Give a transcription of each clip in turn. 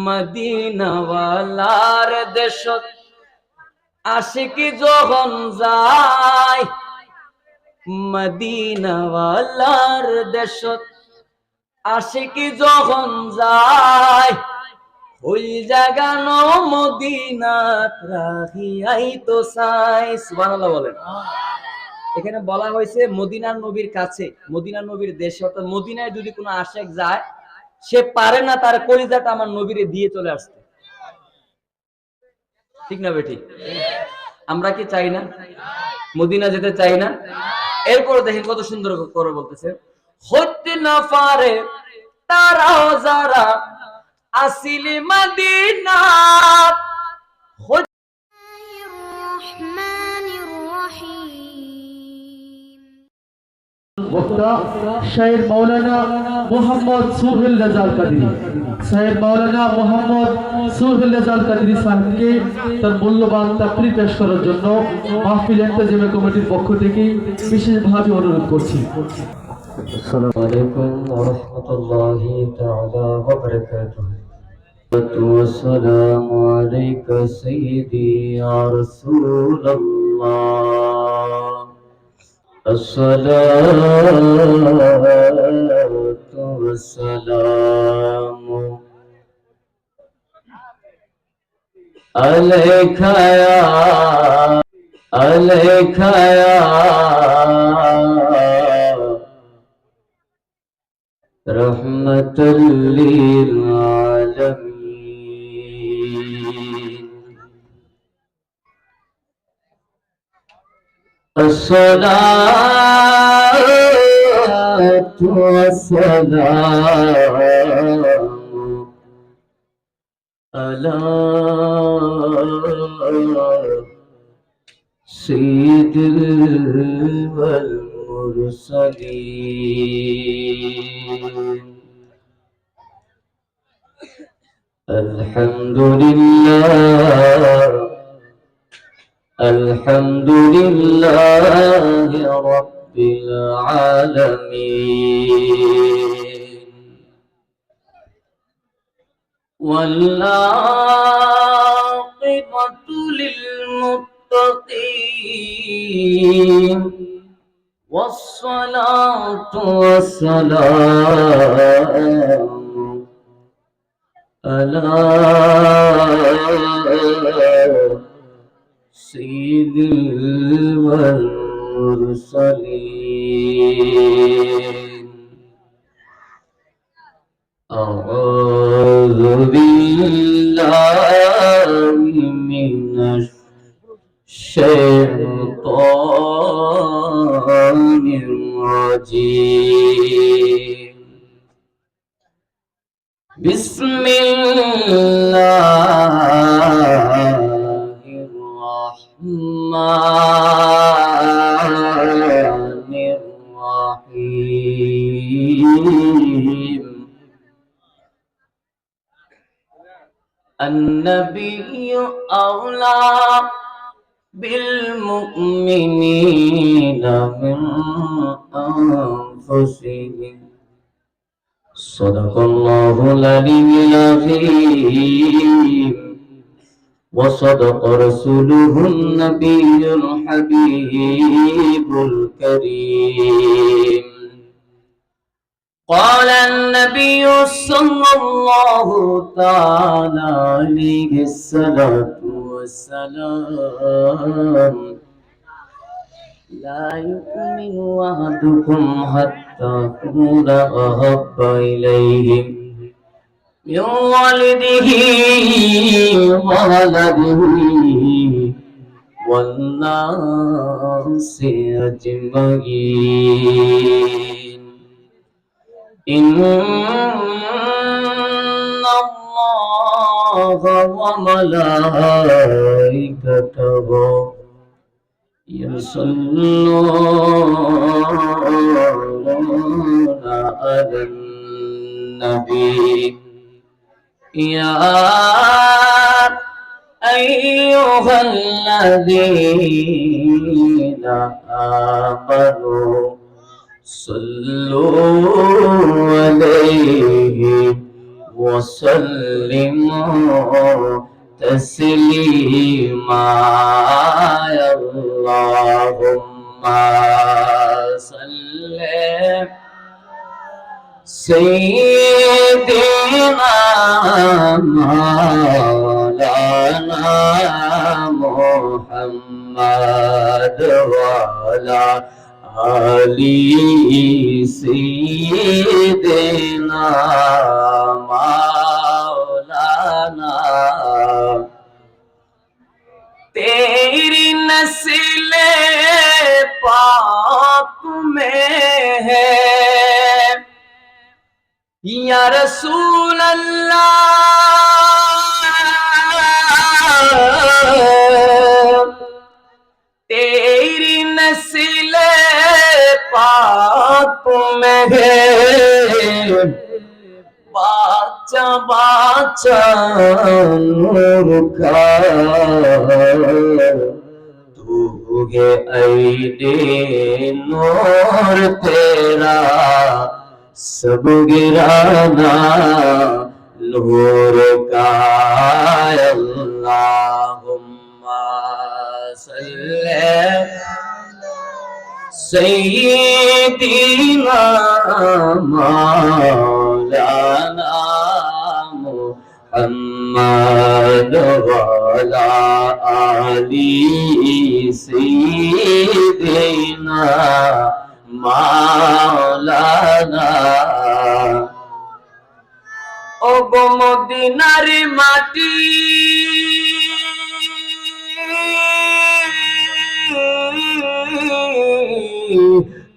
মদিনাওয়ালার দেশত আশিকি যখন যায়, মদিনাওয়ালার দেশত আশিকি যখন যায়, ওই জাগানো মদিনাত রাখিয়াই তো চাই। সুবহানাল্লাহ বলেন। এখানে বলা হয়েছে মদিনার নবীর কাছে, মদিনার নবীর দেশে, অর্থাৎ মদিনায় যদি কোনো আশেক যায়, সে পারে না তার কলিজাটা আমার নবীরে দিয়ে চলে আসতে। ঠিক না বেঠিক? আমরা কি চাই না মদিনা যেতে? চাই না? এরপরে দেখেন কত সুন্দর করে বলতেছে, হতে না পারে তারাও যারা আসিলি মদিনা। वक्ता शायर मौलाना मोहम्मद सुहेल रजाल कादरी, शायर मौलाना मोहम्मद सुहेल रजाल कादरी साहेबকে তার মূল্যবান তাকরির পেশ করার জন্য মাহফিল ইন্তেজামি কমিটির পক্ষ থেকে বিশেষভাবে অনুরোধ করছি। আসসালামু আলাইকুম ওয়া রাহমাতুল্লাহি তাআলা ওয়া বারাকাতুহু। والسلام عليك سيدي يا رسول الله، الصلاة والسلام عليك يا رحمة للعالمين. الصلاة والسلام على سيد المرسلين. الحمد لله، الحمد لله رب العالمين، والعاقبة للمتقين، والصلاة والسلام على سيد المرسلين. أعوذ بالله من الشيطان الرجيم. بسم الله الرحمن الرحيم. النبي أولى بالمؤمنين من أنفسهم. صدق الله العلي العظيم، وصدق رسوله النبي الحبيب الكريم. قال النبي صلى الله تعالى عليه الصلاة والسلام: لا يؤمن أحدكم حتى أكون أحب إليه من والده وولده والناس أجمعين. إن الله وملائكته يصلون على النبي. يا أيها الذين آمنوا صلوا عليه وسلموا تسليما اللهم صل سيدنا مولانا محمد وعلى آل سيدنا مولانا तेरी नस्ल पाक में है या रसूल अल्लाह तेरी नस्ल पाक में है बाचा बाचा नूर का तू है ऐने नूर तेरा सब गिराना नूर का अल्लाहुम्मा सल्ले सय्यिदना मौलाना मुहम्मद वाला आली सय्यिदना मौलाना ও গো মদিনার মাটি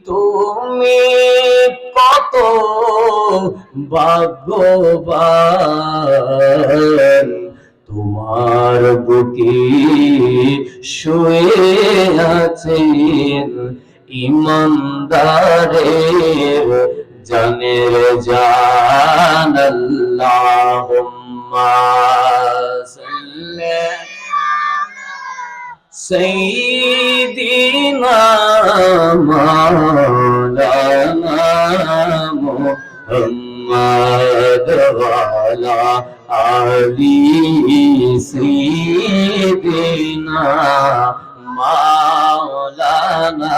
তুমি কত ভাগ্যবান তোমার বুকে শুয়ে আছেন ইমানদারের জানের জান আল্লাহুম্মা সাল্লি সাইয়্যিদিনা মাওলানা মুহাম্মদ ওয়ালা আলি সাইয়্যিদিনা মাওলানা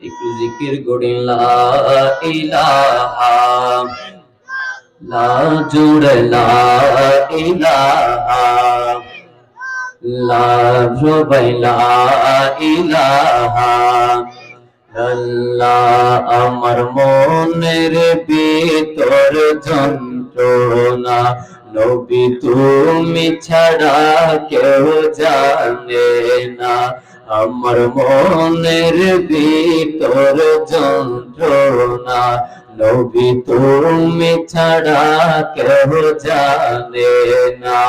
একটু জিকির করি লা ইলাহা লা জুড়ে লা ইলাহা লা জুবাই লা ইলাহা আল্লাহ আমার মনের ভিতর যন্ত্রণা নবী তুমি ছাড়া কেউ জানে না আমার মনের ভিতর যন্ত্রণা নবী তুমি ছাড়া কেউ জানে না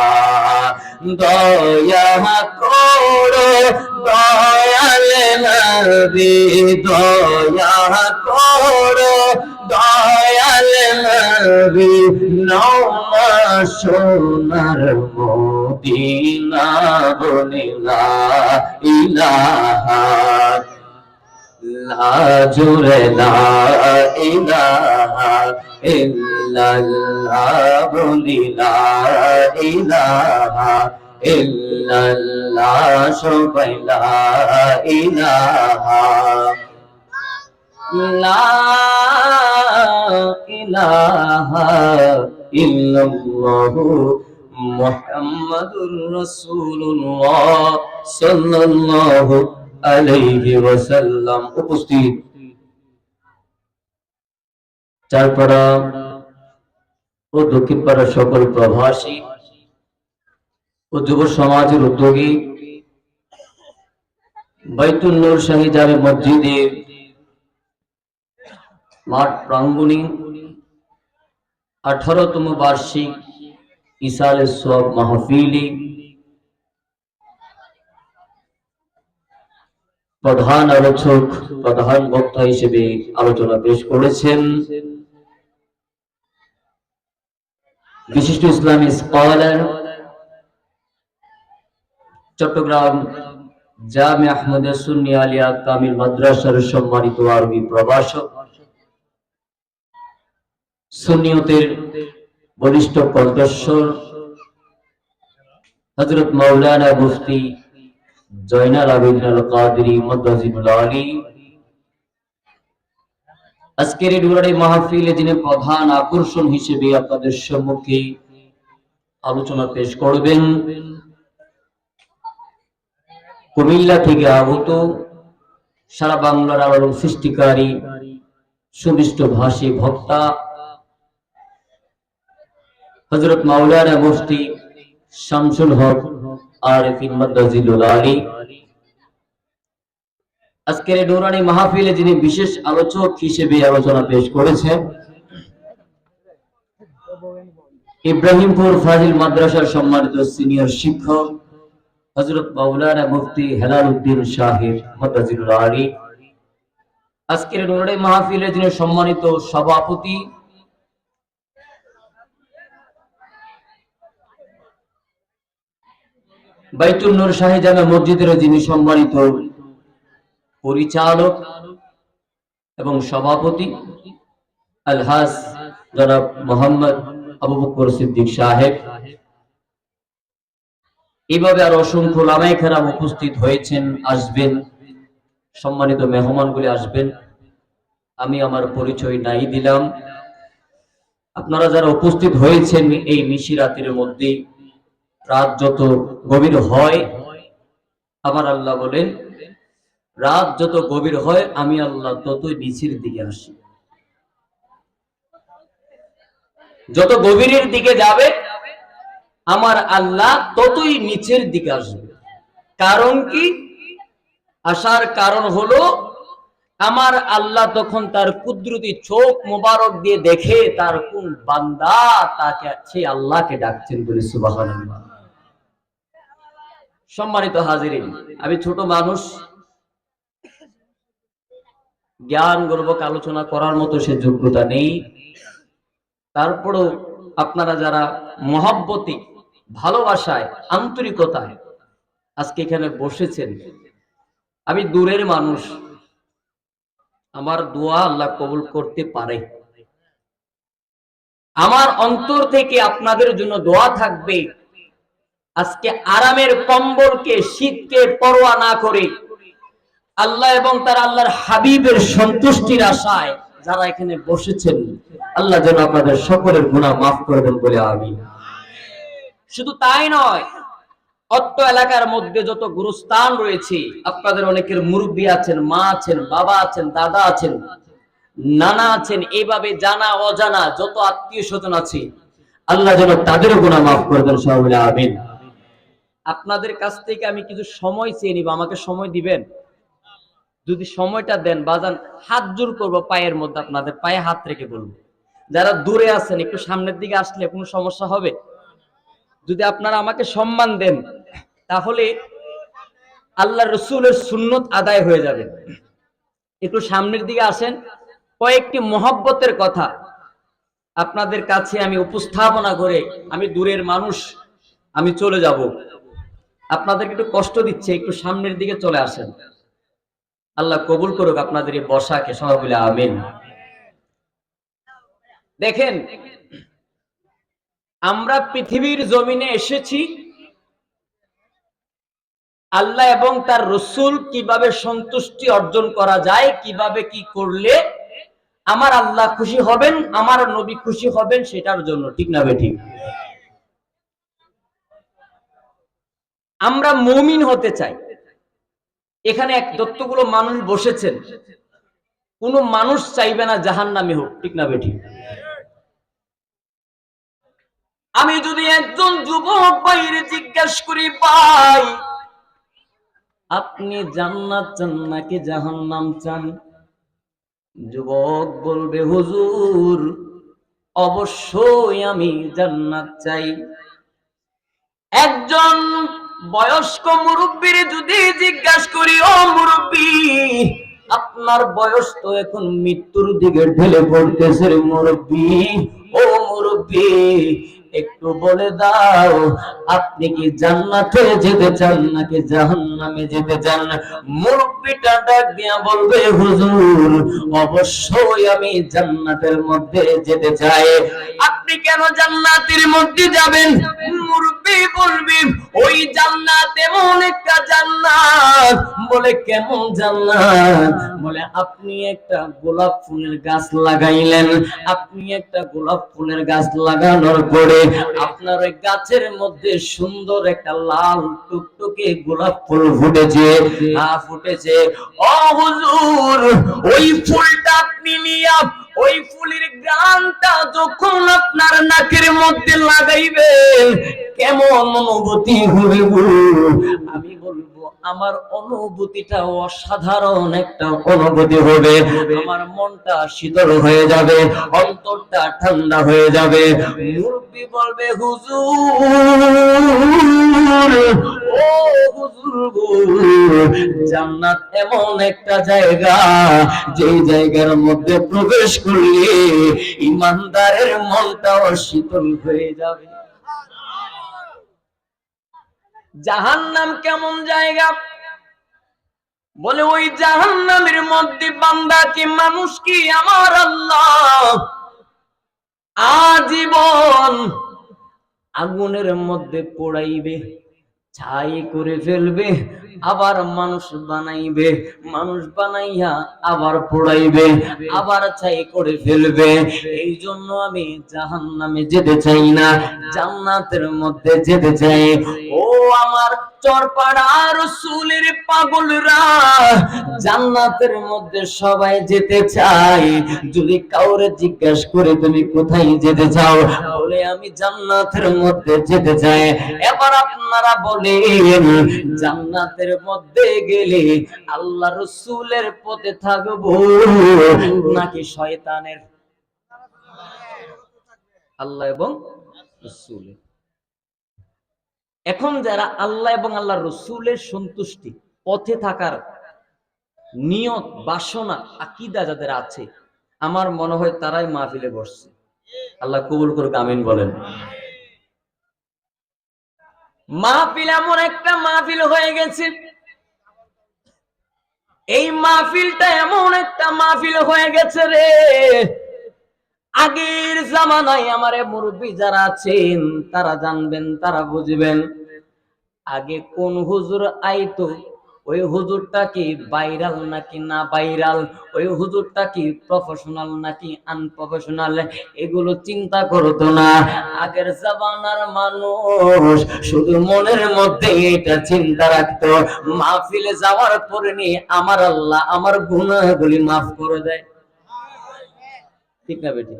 দয়া করো দয়াল নবী দয়া করো দয়াল নবী নওনা সোনার মদিনা বলিলা ইলাহা লা জুরে লা ইলাহা ইল্লাল্লাহ বলিলা ইলাহা ইল্লাল্লাহ সবাই লা ইলাহা লা ইলাহা ইল্লাল্লাহু মুহাম্মাদুর রাসূলুল্লাহ সাল্লাল্লাহু আলাইহি ওয়াসাল্লাম। উপস্থিত চারপাড়া ও দক্ষিণ পাড়ার সকল প্রবাসী ও যুব সমাজের উদ্যোগী বাইতুল নূর শাহী জামে মসজিদের মাঠ প্রাঙ্গণে 18তম বার্ষিক ইসালে সওয়াব মাহফিলে প্রধান আলোচক প্রধান বক্তা হিসেবে আলোচনা পেশ করেছেন বিশিষ্ট ইসলামী স্কলার চট্টগ্রাম জামিয়া আহমদিয়া সুন্নি আলিয়া কামিল মাদ্রাসার সম্মানিত আরবি প্রভাষক সুন্নিয়তের বলিষ্ঠ কণ্ঠস্বর হযরত মাওলানা মুফতি জয়নাল আবেদিন আল কাদেরী মাদ্দাজিবুল আলী আজকের এই নুরানি মাহফিলে যিনি প্রধান আকর্ষণ হিসেবে আপনাদের সম্মুখে আলোচনা পেশ করবেন, কুমিল্লা থেকে আগত সারা বাংলার আলোড়ন সৃষ্টিকারী সুমিষ্ট ভাষী বক্তা হযরত মাওলানা মুফতি শামসুল হক আরিফিন মাদ্দাজিবুল আলী। আজকের এই নুরানি মাহফিলে যিনি বিশেষ আলোচক হিসেবে আলোচনা পেশ করেছেন, ইব্রাহিমপুর ফাজিল মাদ্রাসার সম্মানিত সিনিয়র শিক্ষক হযরত মাওলানা মুফতি হেলাল উদ্দিন সাহেব মাদ্দাজিবুল আলী। আজকের নুরানি মাহফিলে যিনি সম্মানিত সভাপতি বাইতুল নূর শাহী জামে মসজিদের যিনি সম্মানিত পরিচালক এবং সভাপতি আলহাজ জনাব মোহাম্মদ আবু বকর সিদ্দিক সাহেব, এইভাবে আর অসংখ্য উলামায়ে কেরাম উপস্থিত হয়েছেন, আসবেন, সম্মানিত মেহমানগুলি আসবেন। আমি আমার পরিচয় নাই দিলাম। আপনারা যারা উপস্থিত হয়েছেন এই মিশি রাতের মধ্যে, রাত যত গভীর হয়, আমার আল্লাহ বলেন রাত যত গভীর হয় আমি আল্লাহ ততই নিচের দিকে আসি। যত গভীরের দিকে যাবে আমার আল্লাহ ততই নিচের দিকে আসবে। কারণ কি? আসার কারণ হলো আমার আল্লাহ তখন তার কুদরতি চোখ মোবারক দিয়ে দেখে তার কোন বান্দা তাকে সেই আল্লাহকে ডাকছেন বলে সুবহানাল্লাহ। সম্মানিত হাজিরিন, আমি ছোট মানুষ, জ্ঞান গর্বক আলোচনা করার মতো সে যোগ্যতা নেই। তারপরও আপনারা যারা মহব্বতে, ভালোবাসায়, আন্তরিকতায় আজকে এখানে বসেছেন, আমি দূরের মানুষ, আমার দোয়া আল্লাহ কবুল করতে পারে। আমার অন্তর থেকে আপনাদের জন্য দোয়া থাকবে, আজকে আরামের কম্বলকে, শীতকে পরোয়া না করে আল্লাহ এবং তার আল্লাহর হাবিবের সন্তুষ্টির আশায় যারা এখানে বসেছেন, আল্লাহ যেন আপনাদের সকলের গুনাহ মাফ করে দেন বলে আমিন। শুধু তাই নয়, অত্র এলাকার মধ্যে যত গুরুস্থান রয়েছে, আপনাদের অনেকের মুরব্বী আছেন, মা আছেন, বাবা আছেন, দাদা আছেন, নানা আছেন, এইভাবে জানা অজানা যত আত্মীয় স্বজন আছে, আল্লাহ যেন তাদেরও গুনাহ মাফ করে দেন সবাই বলে আমিন। আপনাদের কাছ থেকে আমি কিছু সময় চেয়ে নিব, আমাকে সময় দিবেন? যদি সময়টা দেন বাজান, হাত জোর করবো পায়ের মধ্যে, আপনাদের পায়ে হাত রেখে বলবো। যারা দূরে আছেন একটু সামনের দিকে আসলে কোনো সমস্যা হবে? যদি আপনারা আমাকে সম্মান দেন তাহলে আল্লাহ রসুলের সুন্নত আদায় হয়ে যাবে। একটু সামনের দিকে আসেন, কয়েকটি মহব্বতের কথা আপনাদের কাছে আমি উপস্থাপনা করে, আমি দূরের মানুষ, আমি চলে যাব, আপনাদেরকে একটু কষ্ট দিচ্ছে, একটু সামনের দিকে চলে আসেন। আল্লাহ কবুল করুক আপনাদের এই বসাকে, সবাই বলে আমিন। দেখেন, আমরা পৃথিবীর জমিনে এসেছি আল্লাহ এবং তার রসুল কিভাবে সন্তুষ্টি অর্জন করা যায়, কিভাবে কি করলে আমার আল্লাহ খুশি হবেন, আমার নবী খুশি হবেন, সেটার জন্য, ঠিক না বেঠিক? আমরা মুমিন হতে চাই। এখানে যতগুলো মানুষ বসেছেন, কোন মানুষ চাইবে না জাহান্নামী হোক, ঠিক না বেঠিক? আমি যদি একজন যুবক বাইরে জিজ্ঞাসা করি, ভাই আপনি জান্নাত চান নাকি জাহান্নাম চান? যুবক বলবে, হুজুর অবশ্যই আমি জান্নাত চাই। একজন বয়স্ক মুরব্বীর যদি জিজ্ঞাসা করি, ও মুরব্বী আপনার বয়স তো এখন মৃত্যুর দিকে ঢেলে পড়তেছে রে মুরব্বী, ও মুরব্বী একটু বলে দাও, আপনি কি জান্নাতে যেতে চান নাকি জাহান্নামে যেতে চান? মুরব্বিটা ডাক দিয়া বলবে, হুজুর অবশ্যই আমি জান্নাতের মধ্যে যেতে চাই। আপনি কেন জান্নাতের মধ্যে যাবেন? মুরব্বি বলবে, ওই জান্নাত এমন একটা জান্নাত। বলে কেমন জান্নাত? বলে আপনি একটা গোলাপ ফুলের গাছ লাগাইলেন, আপনি একটা গোলাপ ফুলের গাছ লাগানোর পরে আপনার ওই গাছের মধ্যে সুন্দর একটা লাল টুকটুকে গোলাপ ফুল ফুটেছে, ফুটেছে। ও হুজুর, ওই ফুলটা আপনি নিয়ে ওই ফুলের গ্রানটা যখন আপনার নাকের মধ্যে লাগাইবেন, কেমন অনুভূতি হবে গো? আমি বলবো, আমার অনুভূতিটা অসাধারণ একটা অনুভূতি হবে। আমার মনটা শীতল হয়ে যাবে, অন্তরটা ঠান্ডা হয়ে যাবে। মুরব্বি বলবে, হুজুর, ও হুজুর গো, জান্নাত এমন একটা জায়গা, যেই জায়গার মধ্যে প্রবেশ করলে ইমানদারের মনটাও শীতল হয়ে যাবে। জাহান্নাম কেমন জায়গা? বলে ওই জাহান্নামের মধ্যে বান্দা কি মানুষ কি আমার আল্লাহ আজীবন আগুনের মধ্যে পোড়াইবে, ছাই করে ফেলবে, আবার মানুষ বানাইবে, মানুষ বানাইয়া আবার পোড়াইবে, আবার ছাই করে ফেলবে। এই জন্য আমি জাহান্নামে যেতে চাই না, জান্নাতের মধ্যে যেতে চাই। ও আমার চরপাড়া রাসূলের পাগলরা, জান্নাতের মধ্যে সবাই যেতে চায়। যদি কাউরে জিজ্ঞাসা করে তুমি কোথায় যেতে চাও, বলে আমি জান্নাতের মধ্যে যেতে চাই। এবার আপনারা বলেন, জান্নাতের মধ্যে গেলে আল্লাহ রাসূলের পথে থাকবো নাকি শয়তানের? আল্লাহ এবং রাসূলের। এখন যারা আল্লাহ এবং আল্লাহ রাসূলের সন্তুষ্টি পথে থাকার নিয়ত, বাসনা, আকীদা যাদের আছে, আমার মনে হয় তারাই মাহফিলে বসছে। আল্লাহ কবুল করুক, আমিন বলেন। মাহফিল এমন একটা মাহফিল হয়ে গেছে, এই মাহফিলটা এমন একটা মাহফিল হয়ে গেছে রে, আগের জামানায় আমারে মুরব্বি যারা আছেন তারা জানবেন, তারা বুঝবেন। আগে কোন হুজুর আইতো, ওই হুজুরটা কি ভাইরাল নাকি না ভাইরাল, ওই হুজুরটা কি প্রফেশনাল নাকি আনপ্রফেশনাল, এগুলো চিন্তা করতো না। আগের জামানার মানুষ শুধু মনের মধ্যে এটা চিন্তা রাখতো, মাহফিলে যাওয়ার পরে নিয়ে আমার আল্লাহ আমার গুনাহগুলি মাফ করে দেয়। ঠিক না বেটি?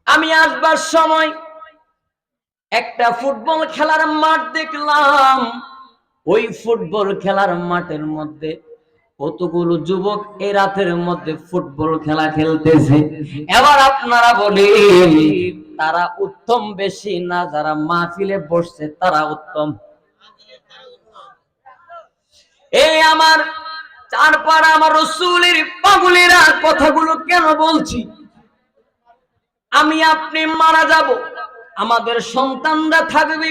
আমি আসবার সময় একটা ফুটবল খেলার মাঠ দেখলাম, ওই ফুটবল খেলার মাঠের মধ্যে কতগুলো যুবক এই রাতের মধ্যে ফুটবল খেলা খেলতেছে। এবার আপনারা বলেন, তারা উত্তম বেশি না যারা মাহফিলে বসছে তারা উত্তম? এই আমার চারপাড়া আমার রাসূলের পাগলেরা কথাগুলো কেন বলছি? আমি আপনি মারা যাব, আমাদের সন্তানরা থাকবে,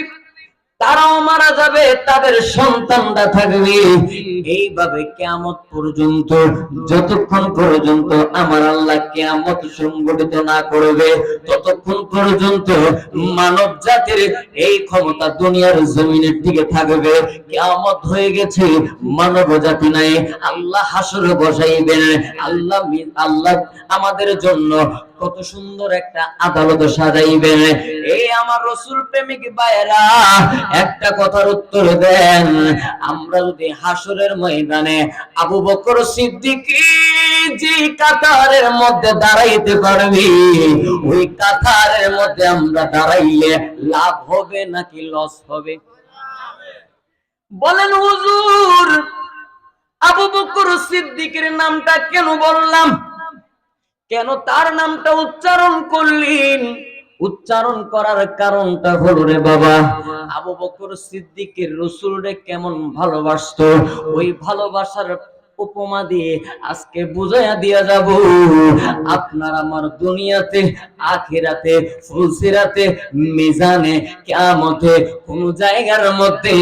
তারাও মারা যাবে, তাদের সন্তানরা থাকবে। এইভাবে কিয়ামত পর্যন্ত, যতক্ষণ পর্যন্ত আমার আল্লাহ কিয়ামত সংগঠিত না করবে, ততক্ষণ পর্যন্ত মানব জাতির এই ক্ষমতা দুনিয়ার জমিনের দিকে থাকবে। কিয়ামত হয়ে গেছে, মানব জাতি নাই, আল্লাহ হাসরে বসাইবেন। আল্লাহ আমাদের জন্য কত সুন্দর একটা আদালত সাজাইবেন। এই আমার রাসূল প্রেমিক ভাইরা, একটা কথার উত্তর দেন, আমরা যদি হাসরের ময়দানে আবু বকর সিদ্দিক যে কাতারের মধ্যে দাঁড়াইতে পারবি, ওই কাতারের মধ্যে আমরা দাঁড়াইলে লাভ হবে নাকি লস হবে? বলেন হুজুর, আবু বকর সিদ্দিকের নামটা কেন বললাম, কেন তার নামটা উচ্চারণ করলেন? উচ্চারণ করার কারণটা হলো রে বাবা, আবু বকর সিদ্দিকের রাসূলরে কেমন ভালোবাসতো, ওই ভালোবাসার উপমা দিয়ে আজকে বুঝাইয়া দিয়া যাব, আপনার আমার দুনিয়াতে, আখিরাতে, ফুলসিরাতে, মিজানে, কিয়ামতে কোন জায়গার মধ্যে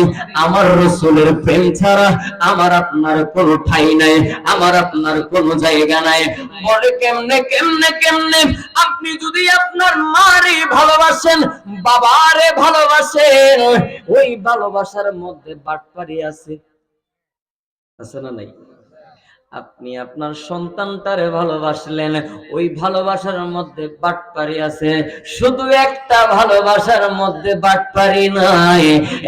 আমার রাসূলের প্রেম ছাড়া আমার আপনার কোনো ঠাঁই নাই, আমার আপনার কোনো জায়গা নাই। বলে কেমনে কেমনে কেমনে? আপনি যদি আপনার মারে ভালোবাসেন, বাবারে ভালোবাসেন, ওই ভালোবাসার মধ্যে বাটপারি আছে, আছে না নাই? আপনি আপনার সন্তানটারে ভালোবাসলেন, ওই ভালোবাসার মধ্যে বাটপারি আছে। শুধু একটা ভালোবাসার মধ্যে বাটপারি নাই,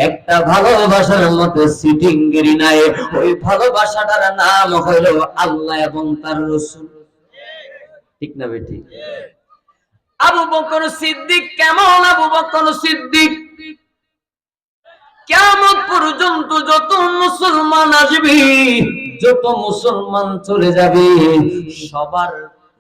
একটা ভালোবাসার মধ্যে সিটিংগিরি নাই। ওই ভালোবাসাটার নাম হলো আল্লাহ এবং তার রাসূল। ঠিক না বেটি? আবু বকর সিদ্দিক কেমন? আবু বকর সিদ্দিক কিয়ামত পর্যন্ত যত মুসলমান আসবে, যত মুসলমান চলে যাবে, সবার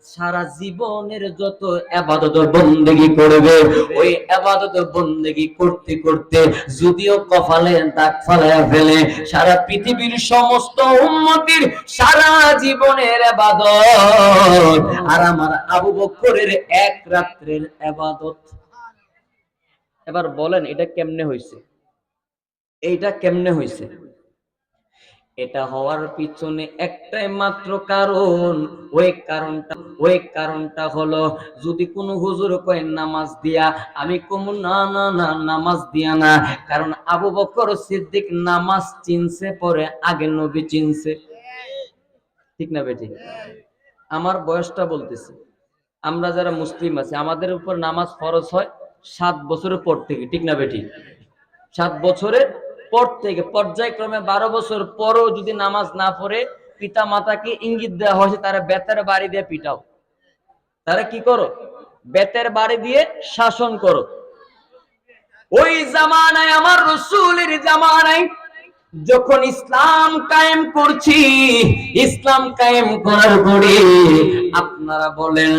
সারা জীবনের যত ইবাদত বন্দেগী করবে, ওই ইবাদত বন্দেগী করতে করতে যদিও কপালে দাগ ফালায়া ফেলে, সারা পৃথিবীর সমস্ত উম্মতির সারা জীবনের ইবাদত আর আমার আবু বকরের এক রাত্রের ইবাদত। এবার বলেন এটা কেমনে হইছে? এইটা কেমনে হইছে? এটা হওয়ার পিছনে একটাই মাত্র কারণ। ওই কারণটা হলো, যদি কোনো হুজুর কয় নামাজ দিয়া, আমি কমু না না না, নামাজ দিয়া না। কারণ আবু বকর সিদ্দিক নামাজ চিনছে পরে, আগে নবী চিনছে। ঠিক না বেটি? আমার বয়সটা বলতেছি, আমরা যারা মুসলিম আছি আমাদের উপর নামাজ ফরজ হয় 7 বছরের পর থেকে। ঠিক না বেটি? 7 বছরের পর থেকে পর্যায়ক্রমে 12 বছর পরও যদি নামাজ না পড়ে, পিতা মাতাকে ইঙ্গিত দেওয়া হয়েছে তারা বেতের বাড়ি দিয়ে পিটাও, তারা কি করো? বেতের বাড়ি দিয়ে শাসন করো। ওই জামানায়, আমার রাসূলের জামানায় যখন ইসলাম কায়েম করছি, ইসলাম কায়েম করার পরে আপনারা বলেন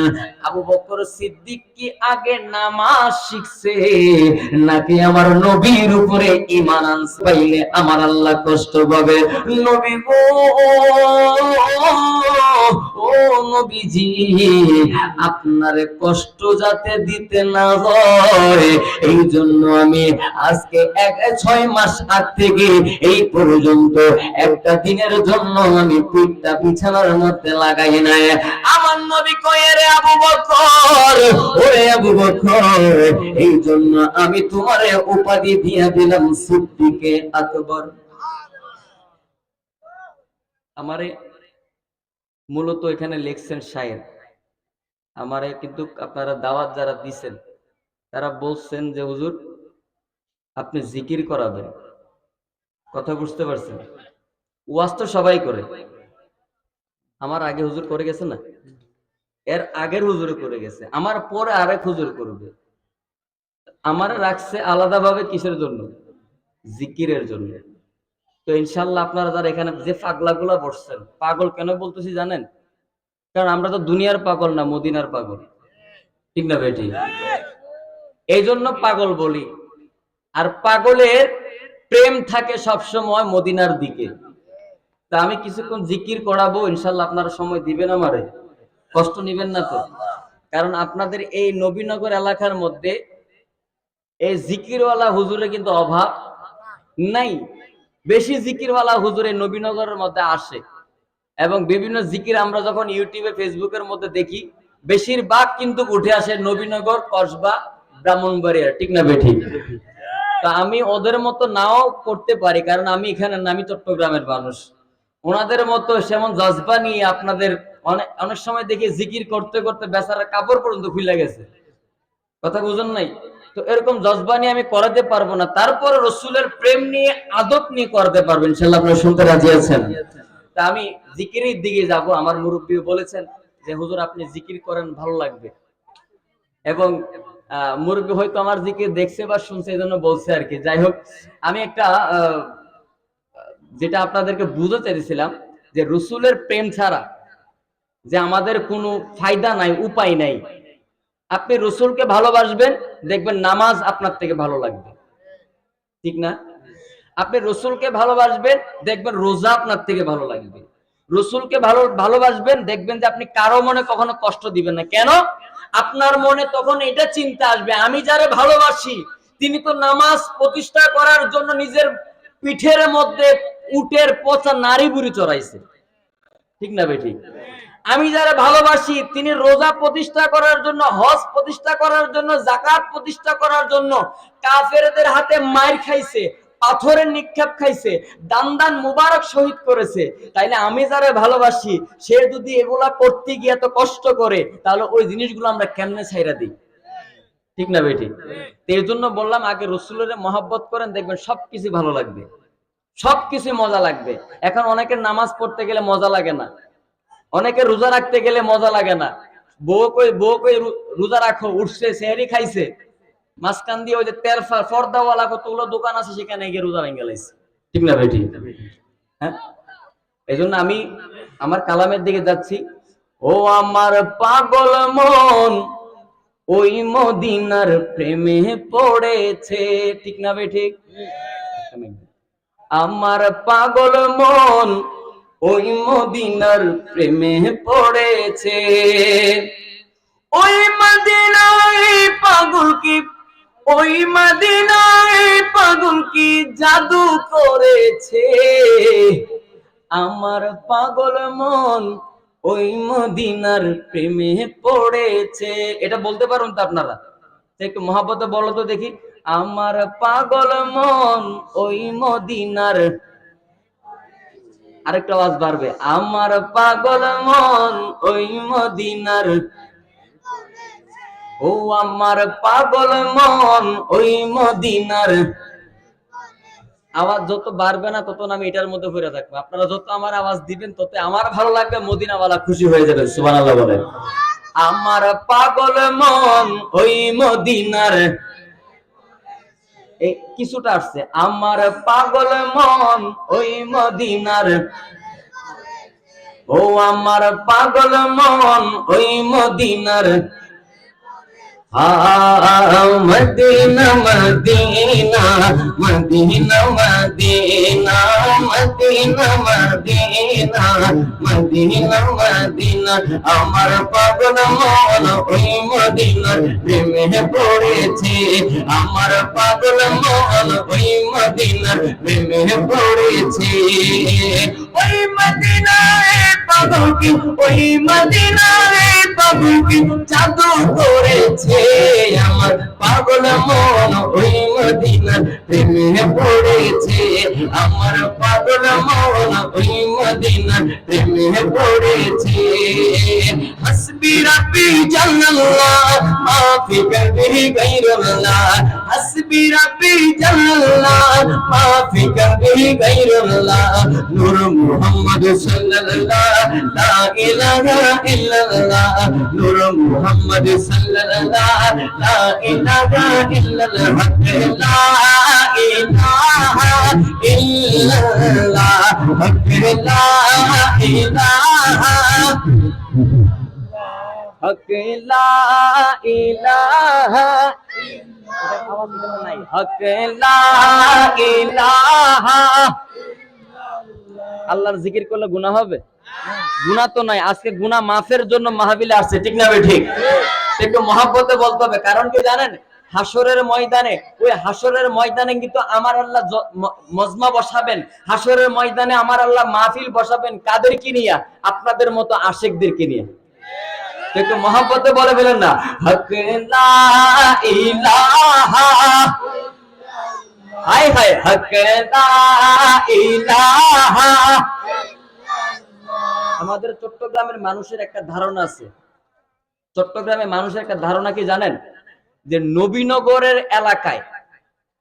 আবু বকর সিদ্দিক কি আগে নামাজ শিখছে নাকি আমার নবীর উপরে ঈমান আনছে? পাইলে আমার আল্লাহ কষ্ট পাবে। নবী গো, ও নবীজি, আপনারে কষ্ট যাতে দিতে না হয়, এই জন্য আমি আজকে 6 মাস আগ থেকে এই পর্যন্ত একটা দিনের জন্য আমি পিঠটা বিছানার মধ্যে লাগাই নাই। আমার নবী কয়ে, রে আবু বকর, ওরে আবু বকর, এই জন্য আমি তোমারে উপাধি দিয়ে দিলাম সিদ্দিকে আকবর। আমারে মূলত এখানে লেখছেন শায়ের, আমারে কিন্তু আপনারা দাওয়াত যারা দিছেন তারা বলছেন যে হুজুর আপনি জিকির করাবেন। কথা বুঝতে পারছেন? ওয়াজ তো সবাই করে, আমার আগে হুজুর করে গেছে না, এর আগের হুজুরে করে গেছে, আমার পরে আরেক হুজুর করবে। আমার রাখছে আলাদাভাবে কিসের জন্য? জিকিরের জন্য। তো ইনশাল্লাহ আপনারা যারা এখানে যে পাগলাগুলা বসছেন, পাগল কেন বলতেছি জানেন? কারণ আমরা তো দুনিয়ার পাগল না, মদিনার পাগল। ঠিক না বেটি? এই জন্য পাগল বলি। আর পাগলের প্রেম থাকে সবসময় মদিনার দিকে। তা আমি কিছুক্ষণ জিকির করাবো, ইনশাল্লাহ আপনারা সময় দিবেন, আমারে কষ্ট নিবেন না তো? কারণ আপনাদের এই নবীনগর এলাকার মধ্যে এই জিকিরওয়ালা হুজুরে কিন্তু অভাব নাই। বেশি জিকিরওয়ালা হুজুরে নবীনগরের মধ্যে আসে, এবং বিভিন্ন জিকির আমরা যখন ইউটিউবে ফেসবুকের মধ্যে দেখি, বেশিরভাগ কিন্তু উঠে আসে নবীনগর, কসবা, ব্রাহ্মণবাড়িয়া। ঠিক না বেঠিক? তা আমি ওদের মতো নাও করতে পারি, কারণ আমি এখানে নামি চট্টগ্রামের মানুষ। ওনাদের মতো সেমন জজবা নিয়ে আপনাদের অনেক সময় দেখি জিকির করতে করতে বেচারা কাপড় পর্যন্ত খুলে গেছে। কথা বুঝুন নাই? তো এরকম জজবা নিয়ে আমি করাতে পারবো না, তারপর রসুলের প্রেম নিয়ে, আদব নিয়ে করাতে পারবেন ইনশাআল্লাহ। আপনারা শুনতে রাজি আছেন? তা আমি জিকিরের দিকে যাব। আমার মুরব্বী বলেছেন যে হুজুর আপনি জিকির করেন, ভালো লাগবে। এবং মুরব্বী হয়তো আমার জিকির দেখছে বা শুনছে, এই জন্য বলছে আর কি। যাই হোক, আমি একটা যেটা আপনাদেরকে বুঝাতে চাইছিলাম, যে রসুলের প্রেম ছাড়া যে আমাদের কোনো ফায়দা নাই, উপায় নাই। আপনি রসুলকে ভালোবাসবেন, দেখবেন নামাজ আপনার থেকে ভালো লাগবে। ঠিক না? আপনি রসুলকে ভালোবাসবেন, দেখবেন রোজা আপনার থেকে ভালো লাগবে। রসুলকে ভালোবাসবেন, দেখবেন যে আপনি কারো মনে কখনো কষ্ট দিবেন না। কেন? আপনার মনে তখন এটা চিন্তা আসবে, আমি যারে ভালোবাসি তিনি তো নামাজ প্রতিষ্ঠা করার জন্য নিজের পিঠের মধ্যে উটের পচা নারী বুড়ি চড়াইছে, ঠিক না বেঠিক? আমি যারা ভালোবাসি তিনি রোজা প্রতিষ্ঠা করার জন্য, হজ প্রতিষ্ঠা করার জন্য, যাকাত প্রতিষ্ঠা করার জন্য কাফেরদের হাতে মার খাইছে, পাথরের নিক্ষেপ খাইছে, দান মুবারক শহীদ করেছে। তাইলে আমি যারা ভালোবাসি সে যদি এগুলা করতে গিয়ে এত কষ্ট করে, তাহলে ওই জিনিসগুলো আমরা কেমনে ছাইরা দিই, ঠিক না বেটি? এর জন্য বললাম আগে রসুলের মহব্বত করেন, দেখবেন সবকিছু ভালো লাগবে, সবকিছু মজা লাগবে। এখন অনেকের নামাজ পড়তে গেলে মজা লাগে না, অনেকে রোজা রাখতে গেলে মজা লাগে না। বউ কই রোজা রাখো, উঠছে সেহরি খাইছে, মাঝখান দিয়ে ওই যে তেল ফর্দাওয়ালা কতগুলো দোকান আছে সেখানে গিয়ে রোজা ভেঙে লাইছে, ঠিক না বেটি? হ্যাঁ, এই জন্য আমি আমার কালামের দিকে যাচ্ছি। ও আমার পাগল মন ওই মদিনার প্রেমে পড়েছে, ঠিক না বেটি? আমার পাগল মন ওই মদিনার প্রেমে পড়েছে, ওই মদিনায় পাগল কি, ওই মদিনায় পাগল কি জাদু করেছে, আমার পাগল মন ওই মদিনার প্রেমে পড়েছে। এটা বলতে পারুন তো আপনারা? একটু মহাব্বতে বলো তো দেখি, আমার পাগল মন ওই মদিনার, আরেকটা আওয়াজ বাড়বে, আমার পাগল মন ওই মদিনার, ও আমার পাগল মন ওই মদিনার। আওয়াজ যত বাড়বে না তত আমি এটার মধ্যে ঘুরে থাকবো, আপনারা যত আমার আওয়াজ দিবেন তত আমার ভালো লাগবে, মদিনাওয়ালা খুশি হয়ে যাবে। সুবহানাল্লাহ বলেন। আমার পাগল মন ওই মদিনার, কিছুটা আসছে, আমার পাগল মন ওই মদিনার, ও আমার পাগল মন ওই মদিনার, Medina Medina Medina Medina Medina Medina Medina Medina, আমার পাগল মন ওই মদিনার প্রেমে পড়েছে, আমার পাগল মন ওই মদিনার প্রেমে পড়েছে, ওই মদিনায় পাগল কি, ওই মদিনায় পাগল কি জাদু করেছে, আমার পাগল মন ওই মদিনার প্রেমে পড়েছে, আমার পাগল মন ওই মদিনার প্রেমে পড়েছে। হাসবি রাব্বি জাল্লাল্লাহ মা ফি কলবি গায়রুল্লাহ, হাসবি রাব্বি জাল্লাল্লাহ মা ফি কলবি গায়রুল্লাহ, নূর মুহাম্মদ সাল্লাল্লাহ লা ইলাহা ইল্লাল্লাহ, নূর মুহাম্মদ সাল্লাল্লাহ লা ইলাহা ইল্লাল্লাহ, লা ইলাহা ইল্লাল্লাহ, লা ইলাহা হক, লা ইলাহা হক, লা ইলাহা। আল্লাহর জিকির করলে গুনাহ হবে? গুনাহ তো নাই, আজকে গুনাহ মাফের জন্য মাহফিলে আসছে, ঠিক না ভাই? ঠিক। একটু মহব্বতে বলতে হবে, কারণ কি জানেন, হাসরের ময়দানে, ওই হাসরের ময়দানে কিন্তু আমার আল্লাহ মজমা বসাবেন, হাসরের ময়দানে আমার আল্লাহ মাহফিল বসাবেন, কাদের কি নিয়া? আপনাদের মতো আশিকদেরকে নিয়ে। একটু মহব্বতে বলে ফেলেন না, হক লা ইলাহা, হায় হায়, হক লা ইলাহা। আমাদের চট্টগ্রামের মানুষের একটা ধারণা আছে, চট্টগ্রামের মানুষের একটা ধারণা কি জানেন, যে নবীনগরের এলাকায়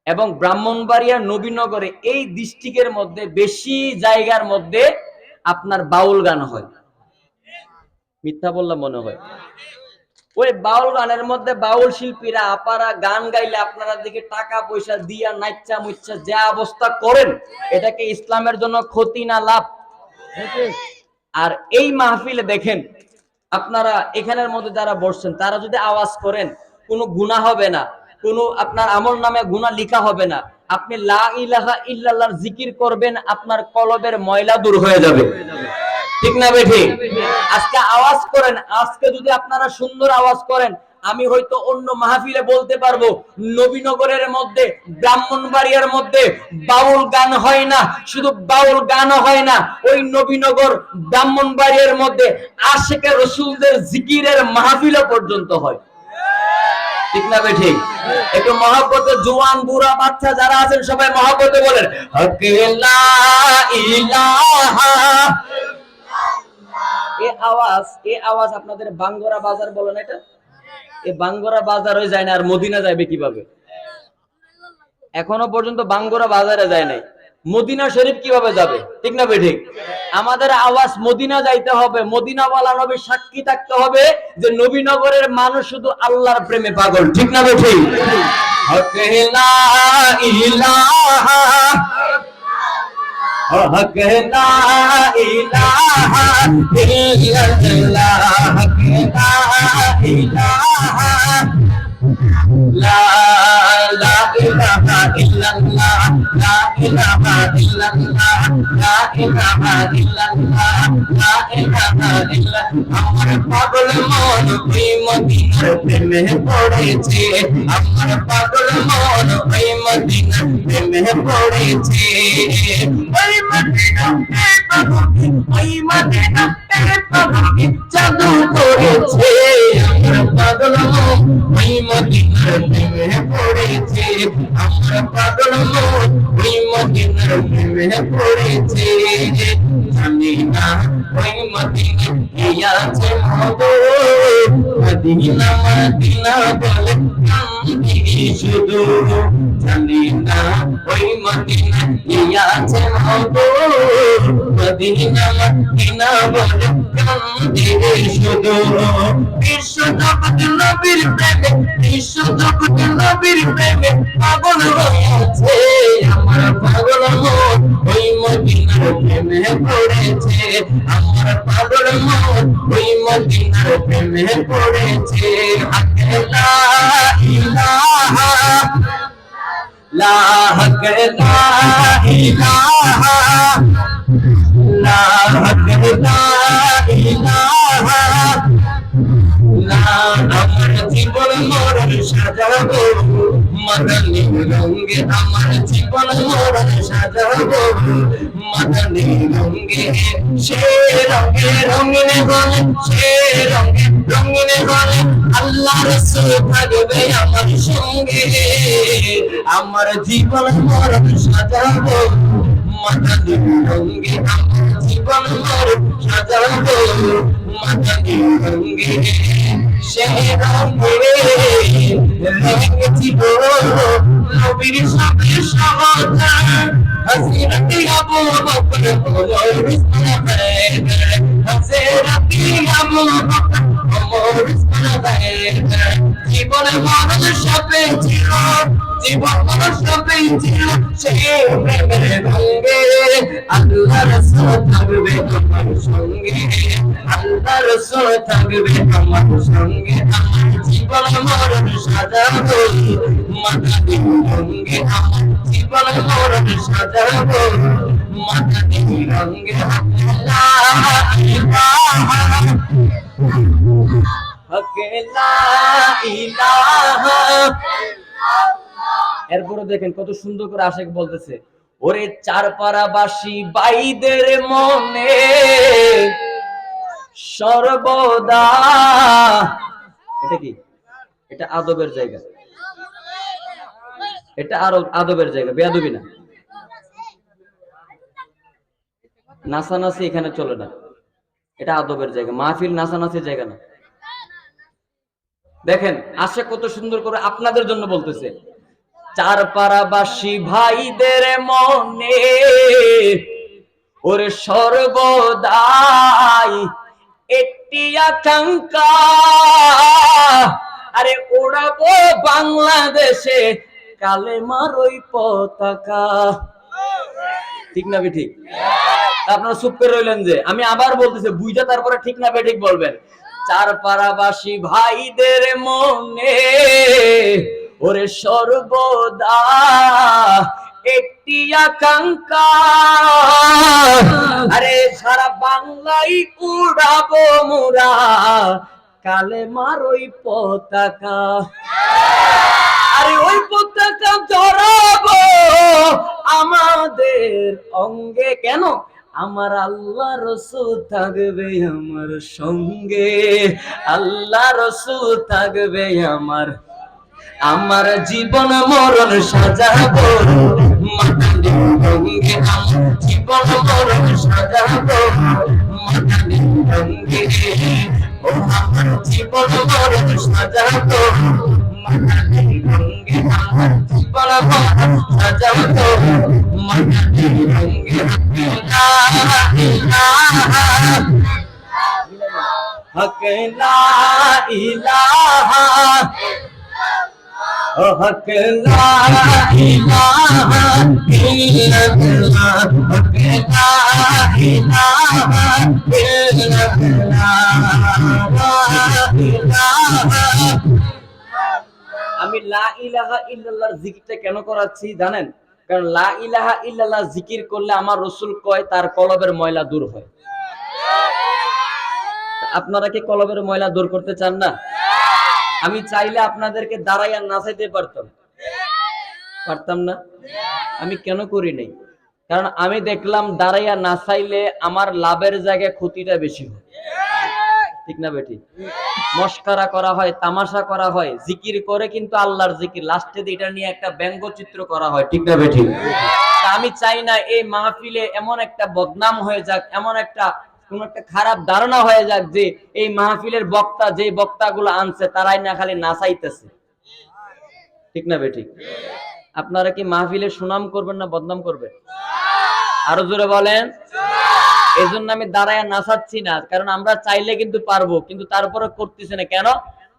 এবং ব্রাহ্মণবাড়িয়া নবীনগরে এই ডিস্ট্রিক্টের মধ্যে বেশি জায়গার মধ্যে আপনার বাউল গান হয়। মিথ্যা বললাম মনে হয়? ওই বাউল গানের মধ্যে বাউল শিল্পীরা আপারা গান গাইলে আপনারা দিকে টাকা পয়সা দিয়া নাচ্চা মুচ্চা যে অবস্থা করেন, এটাকে ইসলামের জন্য ক্ষতি না লাভ? আর এই মাহফিলে দেখেন, আপনারা এখানের মধ্যে যারা বসছেন তারা যদি আওয়াজ করেন, কোনো গুনাহ হবে না, কোনো আপনার আমল নামে গুনাহ লিখা হবে না। আপনি লা ইলাহা ইল্লাল্লাহর জিকির করবেন, আপনার কলবের ময়লা দূর হয়ে যাবে। ঠিক না বেঠি? আজকে আওয়াজ করেন, আজকে যদি আপনারা সুন্দর আওয়াজ করেন, আমি হয়তো অন্য মাহফিলে বলতে পারবো নবীনগরের মধ্যে, ব্রাহ্মণবাড়িয়ার মধ্যে বাউল গান হয় না। শুধু বাউল গানও হয় না, ওই নবীনগর ব্রাহ্মণবাড়িয়ার মধ্যে আশিকে রসুলদের জিকিরের মাহফিলও পর্যন্ত হয়। ঠিক না বেঠি? একটু মহব্বতে জোয়ান বুড়া বাচ্চা যারা আছেন সবাই মহব্বতে বলেন হকে লা ইলাহা। এই আওয়াজ আপনাদের বাঙ্গরা বাজার বলেন, এটা এই বাঙ্গরা বাজারে যায় না, আর মদিনা যাবে কিভাবে? এখনো পর্যন্ত বাঙ্গরা বাজারে যায় নাই, মদিনা শরীফ কিভাবে যাবে? ঠিক না বেঠিক? আমাদের আওয়াজ মদিনা যাইতে হবে, মদিনাওয়ালা নবী সাক্ষী থাকতে হবে যে নবীনগরের মানুষ শুধু আল্লাহর প্রেমে পাগল। ঠিক না বেঠিক? হকে লা ইলাহা, হকে লা ইলাহা ইল্লাল্লাহ, হকে লা ইলাহা লা ইলাহা ইল্লাল্লাহ, লা ইলাহা ইল্লাল্লাহ, লা ইলাহা ইল্লাল্লাহ, লা ইলাহা ইল্লাল্লাহ। আমার পাগল মন ওই মদিনার প্রেমে পড়েছে, আমার পাগল মন ওই মদিনার প্রেমে পড়েছে। ওই মদিনাতে পাগল, ওই মদিনাতে পাগল জাদু করেছে। আমার পাগল মন ওই মদিনার প্রেমে পড়েছে, আমার পাগল মন ওই মদিনার প্রেমে পড়েছে। জানি না ওই মদিনা কি আছে মগো, মদিনা মদিনা বলে কান্দি শুধু। জানি না ওই মদিনা কি আছে মগো, মদিনা মদিনা বলে কান্দি শুধু। বিশ্ব জগৎ নবীর প্রেমে, বিশ্ব জগৎ নবীর প্রেমে পাগল হয়েছে। আমার পাগল মন ওই মদিনার প্রেমে পড়েছে, আমার পাগল মন ওই মদিনার প্রেমে পড়েছে। হকে লা ইলাহা, লা হকে লা ইলাহা, লা হকে লা ইলাহা। আমার জীবন মরণ সাজাবো মদনী রঙে, আমার জীবন মরণ সাজাবো মদনী রঙে। সে রঙে রঙিন হলে, সে রঙে রঙিন হলে আল্লাহ রাসূল থাকবে আমার সঙ্গে। আমার জীবন মরণ সাজাবো মদনী রঙে, আমার জীবন মরণ সাজাবো মদনী রঙে। সেই রঙে রেখেছি গো নবীর সাথে সহচর, হযরতে আবু বকর ওমর উসমান, হযরতে আবু বকর ওমর উসমান। জীবন মরণ সবে ছিল, জীবন মরণ সবে ছিল সেই প্রেমের রঙে। আল্লাহ রাসূল থাকবে আমার সঙ্গে, আল্লাহ রাসূল থাকবে আমার সঙ্গে। আমার জীবন মরণ সাজাবো মদনী রঙে, আমার জীবন মরণ সাজাবো মদনী রঙে। লা ইলাহা, হকে লা ইলাহা। এরপরে দেখেন কত সুন্দর করে আশিক বলতেছে, ওরে চারপাড়াবাসী বাইদের মনে সর্বদা। এটা কি? এটা আদবের জায়গা, এটা আরো আদবের জায়গা, বেয়াদবি না, নাচানাচি এখানে চলে না, এটা আদবের জায়গা, মাহফিল নাচানাচির জায়গা না। দেখেন আশিক কত সুন্দর করে আপনাদের জন্য বলতেছে, চারপাড়াবাসী ভাইদের মনে ওরে সর্বদাই একটি আকাঙ্ক্ষা, আরে ওড়াবো বাংলাদেশে কালেমার ওই পতাকা। ঠিক না বেঠিক? আপনারা চুপ করে রইলেন যে, আমি আবার বলতেছি বুঝা তারপরে ঠিক না বেঠিক বলবেন। চারপাড়াবাসী ভাইদের মনে ওরে সর্বদা একটি একটি আকাঙ্ক্ষা, আরে সারা বাংলায় উড়াবো মোরা কালেমার ওই পতাকা। আরে ওই পতাকা ধরাবো আমাদের অঙ্গে, কেন? আমার আল্লাহ রসুল থাকবে আমার সঙ্গে, আল্লাহ রসুল থাকবে আমার জীবন মরণ সাজাবো মাতালি রঙে, আমার জীবন মরণ সাজাবো মাতালি রঙে, ও আমার জীবন মরণ সাজাবো মাতালি রঙে, আমার জীবন মরণ সাজাবো মাতালি রঙে। লা ইলাহা হক লা ইলাহা হক লা ইলাহা ইল্লাল্লাহ, হক লা ইলাহা ইল্লাল্লাহ। আমি লা ইলাহা ইল্লাল্লাহর জিকিরটা কেন করাচ্ছি জানেন? কারণ লা ইলাহা ইল্লাল্লাহ জিকির করলে আমার রাসূল কয় তার কলবের ময়লা দূর হয়। আপনারা কি কলবের ময়লা দূর করতে চান না? আমি চাইলে আপনাদেরকে দাঁড়াইয়া নাচাইতে পারতাম না? আমি কেন করি নাই? কারণ আমি দেখলাম দাঁড়াইয়া নাচাইলে আমার লাভের জায়গায় ক্ষতিটা বেশি হয়। ঠিক না বেটি? মস্কারা করা হয়, তামাশা করা হয়, জিকির করে কিন্তু আল্লাহর জিকির, লাস্টে এটা নিয়ে একটা ব্যঙ্গচিত্র করা হয়। ঠিক না বেটি? আমি চাই না এই মাহফিলে এমন একটা বদনাম হয়ে যাক, এমন একটা কোন একটা খারাপ ধারণা হয়ে যাক যে এই মাহফিলের বক্তা, যে বক্তাগুলো আনছে তারাই না খালি নাচাইতেছে। ঠিক না বেটি? আপনারা কি মাহফিলের সুনাম করবেন না বদনাম করবেন? আরো জোরে বলেন। এই জন্য আমি দাঁড়ায় নাচাচ্ছি না, কারণ আমরা চাইলে কিন্তু পারবো, কিন্তু তারপরে করতেছে না কেন?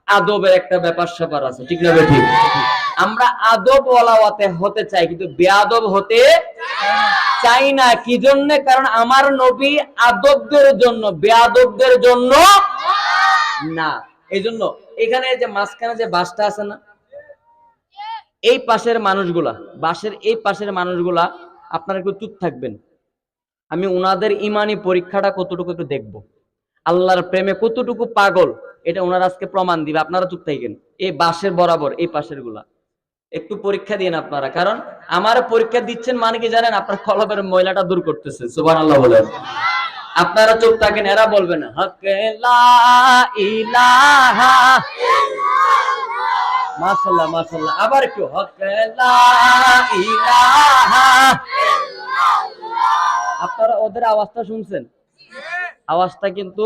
আদবের একটা ব্যাপার স্যাপার আছে। ঠিক না বেটি? আমরা আদব ওয়ালাওয়াতে হতে চাই, কিন্তু বেয়াদব হতে চাই না। কি জন্য? কারণ আমার নবী আদবদের জন্য, বেয়াদবদের জন্য না। এই জন্য এখানে যে মাঝখানে যে বাসটা আছে না, এই পাশের মানুষগুলা, বাসের এই পাশের মানুষগুলা আপনারা একটু চুপ থাকবেন। আমি উনাদের ইমানি পরীক্ষাটা কতটুকু একটু দেখব, আল্লাহর প্রেমে কতটুকু পাগল, এটা ওনারা আজকে প্রমাণ দিবে। আপনারা চুপ থাকেন। এই বাসের বরাবর এই পাশের গুলা একটু পরীক্ষা দিন আপনারা, কারণ আমার পরীক্ষা দিচ্ছেন মানে কি জানেন? আপনার কলবের ময়লাটা দূর করতেছে। সুবহানাল্লাহ বলেন। আপনারা চুপ থাকেন, এরা বলবে না হক লা ইলাহা মাশাআল্লাহ মাশাআল্লাহ। আবার একটু হক লা ইলাহা। আপনারা ওদের আওয়াজটা শুনছেন? আওয়াজটা কিন্তু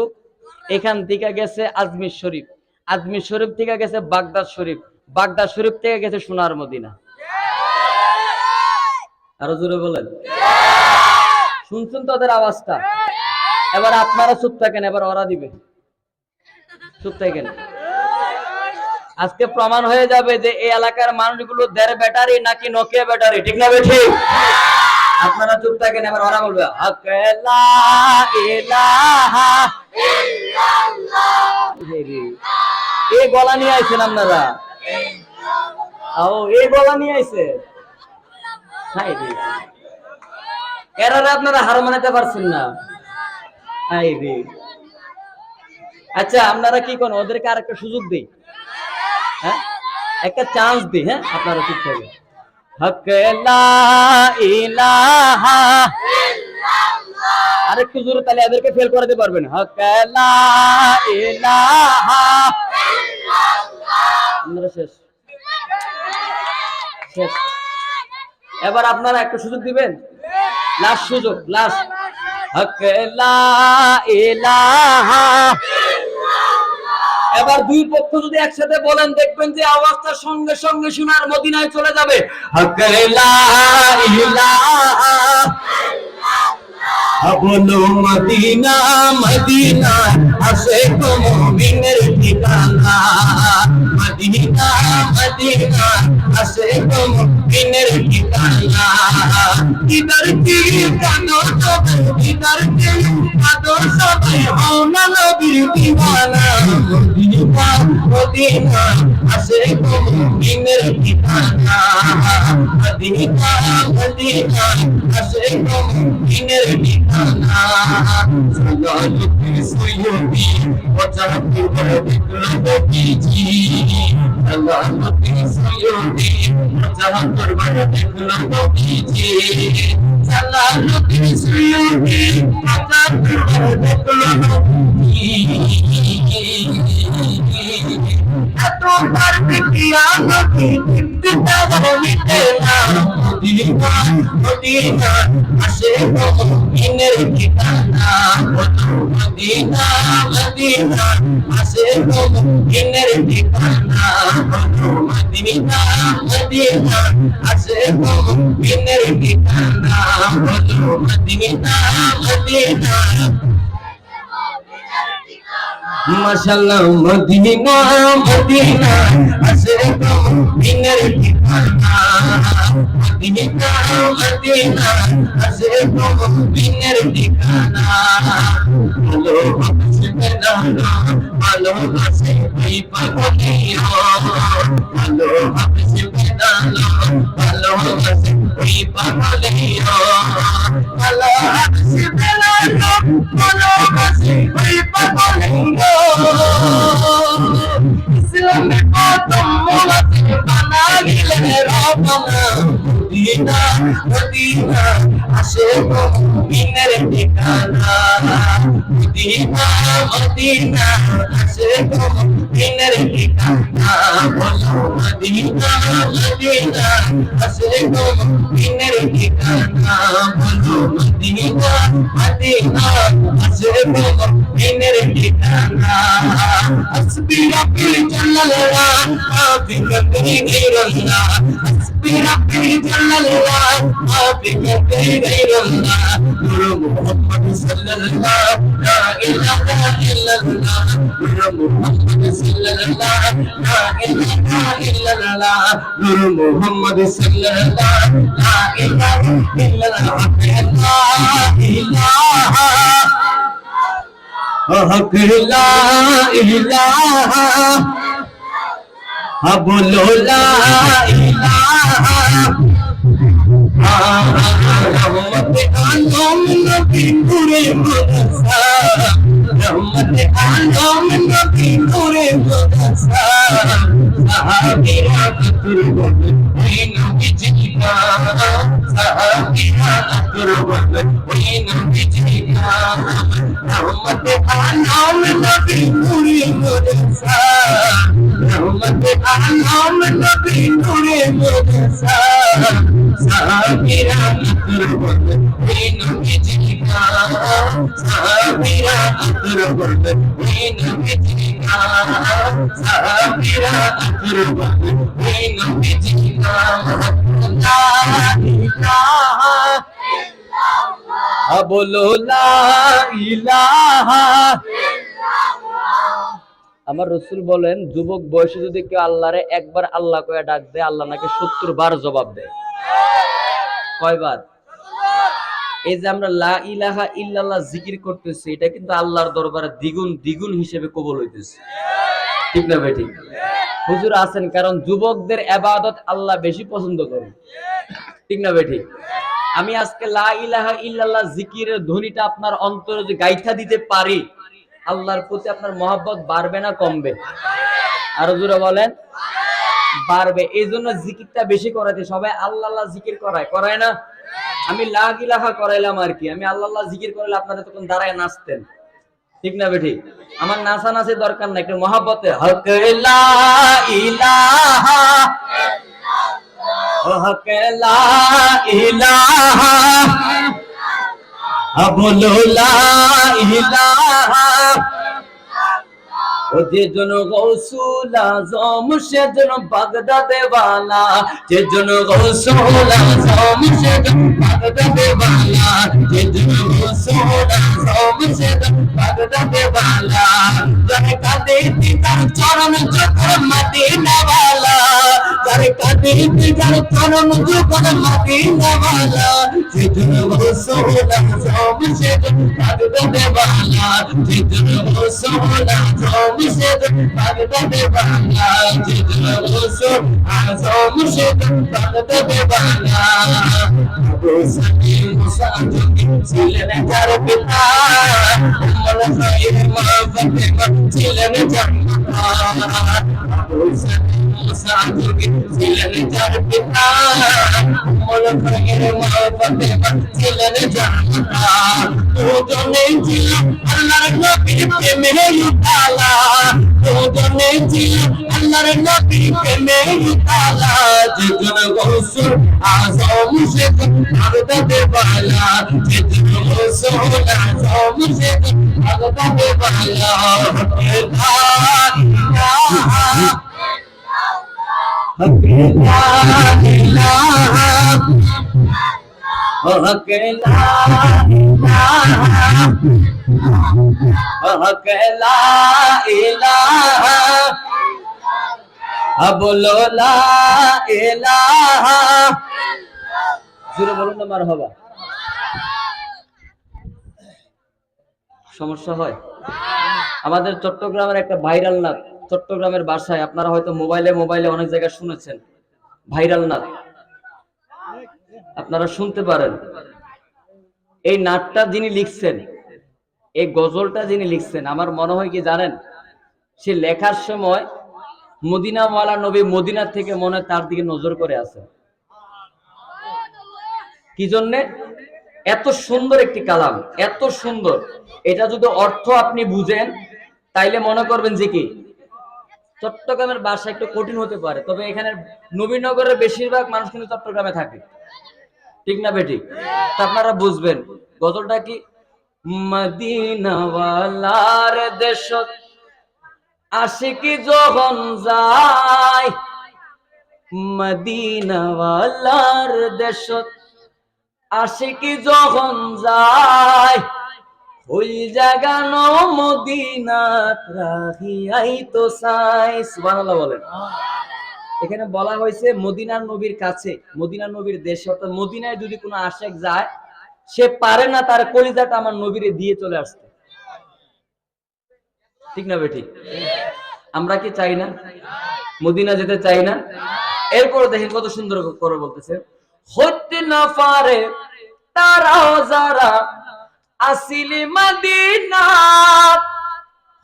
এখান থেকে গেছে আজমির শরীফ, আজমির শরীফ থেকে গেছে বাগদাদ শরীফ, বাগদাদ শরীফ থেকে গেছে সোনার মদিনা। আরো জোরে বলেন। শুনছেন তো ওদের আওয়াজটা? এবার আপনারা চুপ থাকেন, এবার ওরা দিবে। চুপ থাকেন। আজকে প্রমাণ হয়ে যাবে যে এই এলাকার মানুষগুলো দেড় ব্যাটারি নাকি নোকিয়া ব্যাটারি। ঠিক না বেঠি? আপনারা চুপ থাকেন, এবার ওরা বলবে হক লা ইলাহা ইল্লাল্লাহ। এই গলা নিয়ে আইছেন আপনারা? এই গলা নিয়ে আইছে। এরা আপনারা হার মানাতে পারছেন না। আচ্ছা আপনারা কি করেন? ওদেরকে আর একটা সুযোগ দিই, হ্যাঁ, একটা চান্স দিই। হ্যাঁ, আপনারা চুপ থাকবেন। হক লা ইলাহা ইল্লাল্লাহ। আরেকটু জোরে তাহলে এদেরকে ফেল করাতে পারবেন। হক লা ইলাহা ইল্লাল্লাহ। আপনারা শেষ। এবার আপনারা একটা সুযোগ দিবেন, লাস্ট সুযোগ, লাস্ট। হক লা ইলাহা ইল্লাল্লাহ। এবার দুই পক্ষ যদি একসাথে বলেন, দেখবেন যে আওয়াজটা সঙ্গে সঙ্গে সোনার মদিনায় চলে যাবে। হক লা ইলাহা ইল্লাল্লাহ। বলো মদিনা মদিনা আসে তো মুমিনের ঠিকানা, মদিনা মদিনা আসে তো মুমিনের ঠিকানা। ইদার কি কানো সব, ইদার কি কানো সব, হও না নবীর দিওয়ানা। মদিনা মদিনা আসে তো মুমিনের ঠিকানা, মদিনা মদিনা আসে দিনের ঠিকানা সালালুকে সৈয়দি পঁচাত্তর বার দেখলো নবীজি সালালুকে সৈয়দি পঁচাত্তর বার দেখলো নবীজি সালালুকে সৈয়দি পঁচাত্তর বার দেখলো নবীজি এতবার দেখিয়া নবী তৃপ্তিটা মিটে না মদিনা মদিনা আসে দিনের ঠিকানা মদিনা মদিনা আসে দিনের ঠিকানা মদিনা মদিনা আসে দিনের ঠিকানা মদিনা মদিনা মাশাআল্লাহ মদিনা মদিনা আসে দিনের ঠিকানা মদিনা মদিনা আসে দিনের ঠিকানা ভালো আছে না ভালো আছে ওই পাগলিয়া ভালো আছে না ভালো আছে ওই পাগলিয়া ভালো আছে না ভালো আছে ওই পাগলিয়া ইসলামে প্রথম মোলাতে বানা গেলেন রবানা মদিনা মদিনা আসে দিনের ঠিকানা মদিনা মদিনা আসে দিনের ঠিকানা মদিনা মদিনা আসে দিনের ঠিকানা মদিনা মদিনা আসে দিনের ঠিকানা حسبي ربي جل الله ما في قلبي غير الله حسبي ربي جل الله ما في قلبي غير الله نور محمد صلى الله لا اله الا الله نور محمد صلى الله لا اله الا الله نور محمد صلى الله لا اله الا الله हक ला इलाहा बोलो ला इलाहा रहमत आलम नबी पूरे मदरसा रहमत आलम नबी पूरे मदरसा साहबीरा कुर्बान ओई नबी जीना साहबीरा कुर्बान ओई नबी जीना रहमत आलम नबी पूरे मदरसा रहमत आलम नबी पूरे मदरसा साहबीरा कुर्बान ओई नबी जीना साहबीरा कुर्बान ओई नबी जीना साहबीरा कुर्बान ओई नबी जीना ला इलाहा बोलो ला इलाहा আমার রাসূল বলেন যুবক বয়সে যদি কেউ আল্লাহরে একবার আল্লাহ কয়ে ডাক দেয় আল্লাহ নাকি 70 বার জবাব দেয় কয়বার এই যে আমরা লা ইলাহা ইল্লাল্লাহ জিকির করতেছি এটা কিন্তু আল্লাহর দরবারে দ্বিগুণ দ্বিগুণ হিসেবে কবুল হইতেছে ঠিক না ভাই ঠিক হুজুর আছেন কারণ যুবকদের ইবাদত আল্লাহ বেশি পছন্দ করেন ঠিক না ভাই ঠিক আমি আজকে লা ইলাহা ইল্লাল্লাহ জিকিরের ধ্বনিটা আপনার অন্তরে যে গাইথা দিতে পারি আল্লাহর প্রতি আপনার মহব্বত বাড়বে না কমবে আরো জোরে বলেন বাড়বে এইজন্য জিকিরটা বেশি করাতে সবাই আল্লাহ আল্লাহ জিকির করায় না আমি লা ইলাহা করাইলাম আর কি আমি আল্লাহ আল্লাহ জিকির করলে আপনারা তখন দাঁড়ায় নাচতেন ঠিক না বেঠি আমার নাচা নাচের দরকার নাই একটু মহব্বতে হক লা ইলাহা হক লা ইলাহা बोलो ला इलाहा ओ जे जन गौसुल आजम से जन बागदादे वाला जे जन गौसुल आजम से जन बागदादे वाला जे जन गौसुल आजम से जन बागदादे वाला जन का देती तर चरण चक्र मदीना वाला তারে কাঁদিতে যার কারণ যখন মদিনা ওয়ালা যেদিন রসুল আযম সেদিন বাগদাদে ওয়ালা যেদিন রসুল আযম সেদিন বাগদাদে ওয়ালা যেদিন রসুল আযম সেদিন বাগদাদে ওয়ালা আবু সাঈদ মুসাফির ছিলেন যার পিতা উম্মুল খায়র মা ফাতেমা ছিলেন যার মাতা আবু সাঈদ মুসাফির ছিলেন যার পিতা উম্মুল খায়র মা ফাতেমা ছিলেন যার মাতা দুজনে ছিল আল্লাহর নবীর প্রেমে উতালা দুজনে ছিল আল্লাহর নবীর প্রেমে উতালা যেদিন রসুল আযম সেদিন বাগদাদে ওয়ালা যেদিন রসুল আযম সেদিন বাগদাদে ওয়ালা বলো লা ইলাহা জোরে বলুন না মারহাবা। সমস্যা হয় আমাদের চট্টগ্রামের একটা ভাইরাল নাচ, চট্টগ্রামের বাসায় আপনারা হয়তো মোবাইলে অনেক জায়গায় শুনেছেন, ভাইরাল নাচ আপনারা শুনতে পারেন। এই নাটটা যিনি লিখছেন, এই গজলটা যিনি লিখছেন, আমার মনে হয় কি জানেন, সে লেখার সময় মদিনাওয়ালা নবী মদিনা থেকে মনে হয় তার দিকে নজর করে আছে। কি জন্যে? এত সুন্দর একটি কালাম, এত সুন্দর, এটা যদি অর্থ আপনি বুঝেন তাইলে মনে করবেন যে কি চট্টগ্রামের ভাষা একটু কঠিন হতে পারে, তবে এখানে নবীনগরের বেশিরভাগ মানুষ কিন্তু চট্টগ্রামে থাকে, ঠিক না বেঠিক? তা আপনারা বুঝবেন গজলটা কি। মদিনাওয়ালার দেশত আশিকি যখন যায়, মদিনাওয়ালার দেশত আশিকি যখন যায়, ওই জাগানো মদিনাত রাখিয়াই তো চাই। সুবহানাল্লাহ বলেন। এখানে বলা হয়েছে মদিনার নবীর কাছে, মদিনার নবীর দেশে, অর্থাৎ মদিনায় যদি কোনো আশেক যায়, সে পারে না তার কলিজাটা আমার নবীরে দিয়ে চলে আসতে, ঠিক না বেঠিক? আমরা কি চাই না মদিনা যেতে? চাই না? এরপর দেখেন কত সুন্দর করে বলতেছে, হতে না পারে তারাও যারা আসিলি মদিনা,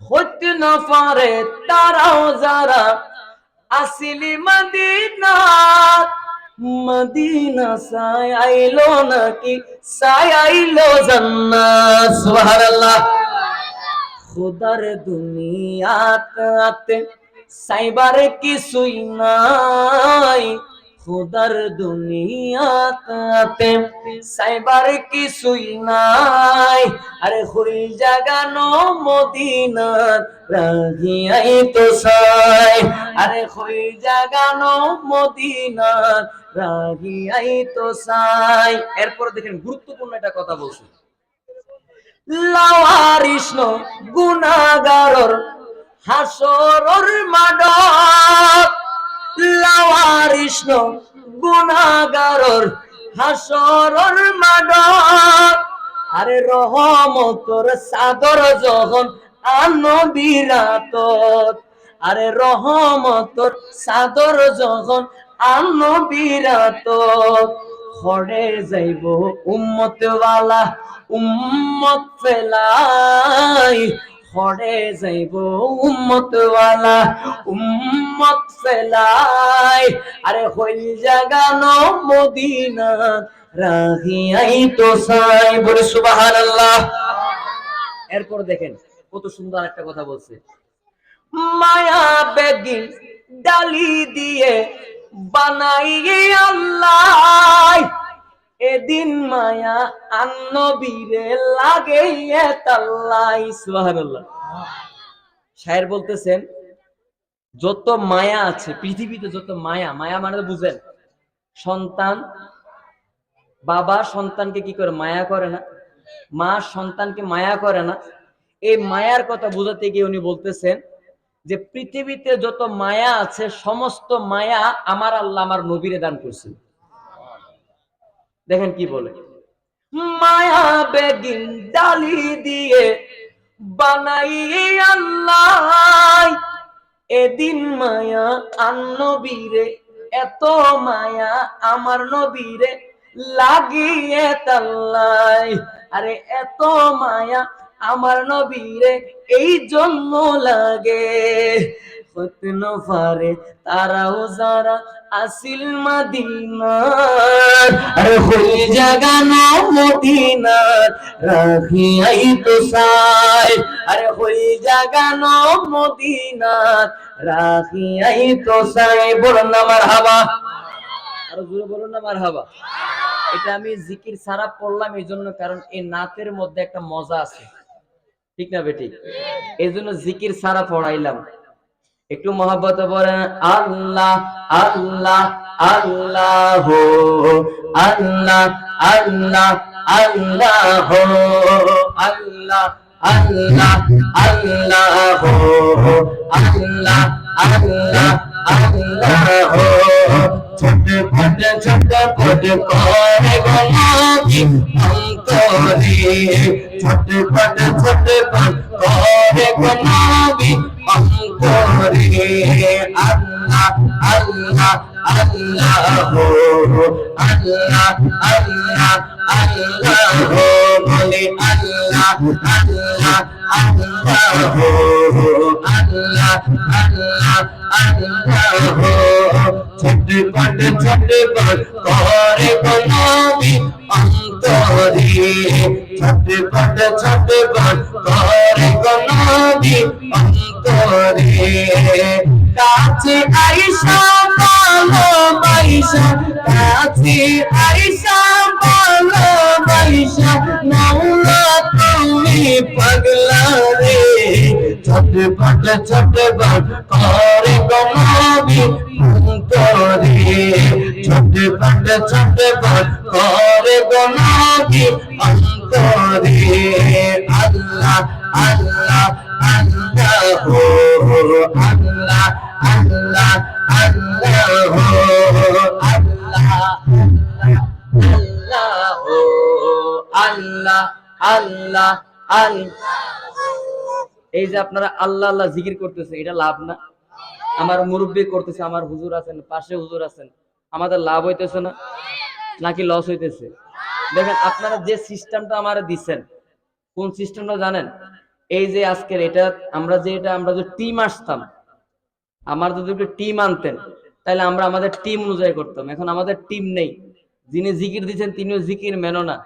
হতে না পারে তারাও যারা আসিলি মদিনা, মদিনা সায় আইলো নাকি সায় আইলো জান্নাত। সুবহানাল্লাহ। খোদার দুনিয়াতে সাইবার কিছুই নাই, খোদার দুনিয়াতে সাইবার কিছুই নাই, আরে হই জাগানো মদিনাত রাখিয়াই তো চাই, আরে হই জাগানো মদিনাত রাখিয়াই তো চাই। এরপর দেখেন গুরুত্বপূর্ণ একটা কথা বলছি, লাওয়ারিষ্ণ গুনাহগারর হাসরর মাডত, লাওয়ারিষ্ণ গুনাহগারর হাসরর মাডত, আরে রহমতর সাদর যখন আনবিরাতত, আরে রহমতর সাদর যখন আনবিরাতত, খড়ে যাইব উম্মত ওয়ালা উম্মত ফেলাই, খড়ে যাইব উম্মত ওয়ালা উম্মত ফেলাই, আরে হইল জাগানো মদিনাত রাখিয়াই তো চাই। বলে সুবহানাল্লাহ। এরপর দেখেন কত সুন্দর একটা কথা বলছে, মায়া বেদিন ডালি দিয়ে বানাইয়ে আল্লাহ, এদিন মায়া আন্নবীরে লাগে তাল্লাই। সুবহানাল্লাহ। শায়ের বলতেছেন যত মায়া আছে পৃথিবীতে, যত মায়া, মায়া মানে বুঝেন সন্তান, বাবা সন্তানকে কি করে মায়া করে না, মা সন্তানকে মায়া করে না, এই মায়ার কথা বোঝাতে গিয়ে উনি বলতেছেন যে পৃথিবীতে যত মায়া আছে সমস্ত মায়া আমার আল্লাহ আমার নবীরে দান করছে। দেখেন কি বলে, মায়া বেগিন ডালি দিয়ে বানাই আল্লাহ, এদিন মায়া আন নবীরে, এত মায়া আমার নবীরে লাগিয়ে তাল্লাই। আরে এত মায়া আমার নবীরে এই জন্য লাগে, হতে না পারে তারাও যারা আসিল মদিনার, আরে হই জাগানো মদিনার রাখিয়াই তো সাই, আরে হই জাগানো মদিনার রাখিয়াই তো সাই। বলুন না মারহাবা, আরো জোরে বলুন না মারহাবা। এটা আমি জিকির ছাড়া পড়লাম এই জন্য, কারণ এই নাতের মধ্যে একটা মজা আছে, ঠিক না বেটি? এই জন্য জিকির ছাড়া পড়াইলাম। একটু মহব্বতে বলেন আল্লাহ আল্লাহ আল্লাহ আল্লাহ আল্লাহ আল্লাহ আল্লাহ আল্লাহ আল্লাহ আল্লাহ আল্লাহ আল্লাহ। ছটফট ছটফট করে গোলাপি অন্তরে, ছটফট ছটফট করে গোলাপি অন্তরে। আল্লাহ আল্লাহ আল্লাহ আল্লাহ আল্লাহ আল্লাহ বলে আল্লাহ আল্লাহ আল্লাহ আল্লাহ আল্লাহ আল্লাহ। ছটফট ছটফট করে গোলাপি অন্তরে, ছটফট ছটফট করে গোলাপি অন্তরে। কাছে আইসা ভালোবাসা, কাছে আইসা ভালোবাসা, মাওলা তুমি পাগলা রে। ছটফট ছটফট করে গোলাপি অন্তরে, ছটফট ছটফট করে গোলাপি অন্তরে। আল্লাহ আল্লাহ আল্লাহ আল্লাহ আল্লাহ আল্লাহ আল্লাহ আল্লাহ আল্লাহ। এই যে আপনারা আল্লাহ আল্লাহ জিকির করতেছে, এটা লাভ না? আমার মুরব্বী করতেছে, আমার হুজুর আছেন, পাশে হুজুর আছেন, আমাদের লাভ হইতেছে না নাকি লস হইতেছে? দেখেন আপনারা যে সিস্টেমটা আমারে দিচ্ছেন, কোন সিস্টেমটা জানেন? এই যে আজকের এটা আমরা যে টিম আসতাম, আমার যদি একটু টিম আনতেন তাহলে আমরা আমাদের টিম অনুযায়ী করতাম। এখন আমাদের টিম নেই, যিনি জিকির দিচ্ছেন তিনিও জিকির মেনো না।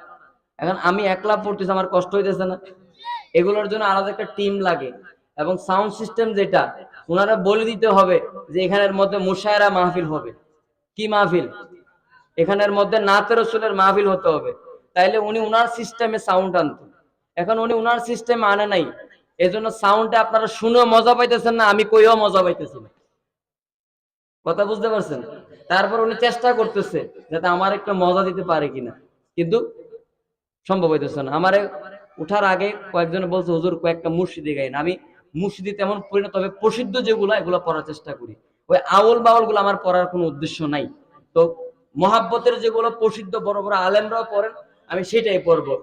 এখন আমি একলা পড়তেছি, আমার কষ্ট হইতেছে না? এগুলোর জন্য আলাদা একটা টিম লাগে, এবং সাউন্ড সিস্টেম যেটা ওনারা বলে দিতে হবে যে এখানের মধ্যে মুশায়রা মাহফিল হবে। কি মাহফিল? এখানের মধ্যে নাতে রাসূলের মাহফিল হতে হবে, তাইলে উনি উনার সিস্টেমে সাউন্ড আনতেন। এখন উনি উনার সিস্টেমে আনে নাই, এজন্য সাউন্ডে আপনারা শুনেও মজা পাইতেছেন না, আমি কইও মজা পাইতেছি না। কথা বুঝতে পারছেন? তারপর উনি চেষ্টা করতেছে যাতে আমার একটু মজা দিতে পারে কিনা, কিন্তু সম্ভব হইতেছে না। আমারে উঠার আগে কয়েকজনে বলছে হুজুর কয়েকটা মুর্শিদি গাইন। আমি মুর্শিদি তেমন পড়ি না, তবে প্রসিদ্ধ যেগুলো এগুলো পড়ার চেষ্টা করি। ওই আউল বাউল গুলো আমার পড়ার কোনো উদ্দেশ্য নাই। তো মহাব্বতের যেগুলো প্রসিদ্ধ বড় বড় আলেমরাও পড়েন, আমি সেটাই পড়বো।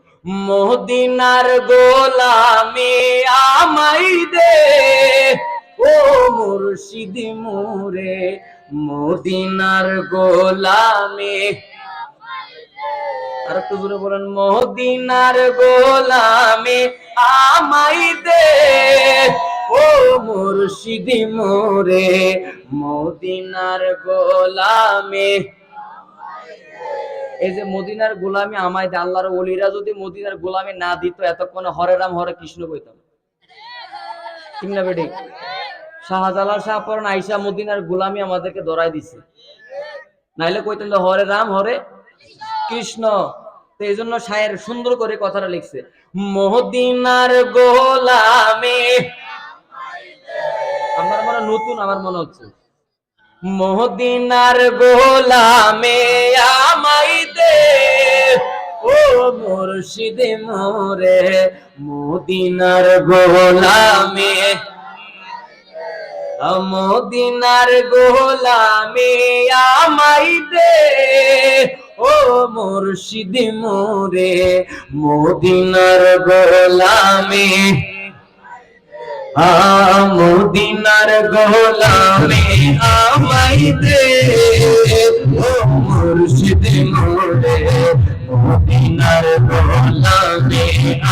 মদিনার গোলামি আমাই দে, ও মুর্শিদি মোরে, মদিনার গোলামি। আর একটু জোরে বলেন, মদিনার গোলামি আমাই দে, ও মুর্শিদি মোরে, মদিনার গোলামি। এই যে মদিনার গোলামি আমায় দে, আল্লাহর ওলিরা যদি মদিনার গোলামি না দিত এতক্ষণে হরে রাম হরে কৃষ্ণ কইতাম, ঠিক না বেটি? শাহজালাল শাহ পরন আইসা মদিনার গোলামি আমাদেরকে ধরাই দিছে, নাইলে কইতেন যে হরে রাম হরে কৃষ্ণ। তো এই জন্য শায়ের সুন্দর করে কথাটা লিখছে, মদিনার গোলামি। আমার মনে নতুন, আমার মনে হচ্ছে মদিনার গোলামে আমাই দে, ও মুর্শিদে মোরে, মদিনার গোলামে। মদিনার গোলামে আমায় দে ও মুর্শিদ মোরে মদিনার গোলামে মদিনার গোলামে আমায় দে ও মুর্শিদ মোরে মদিনার গোলামে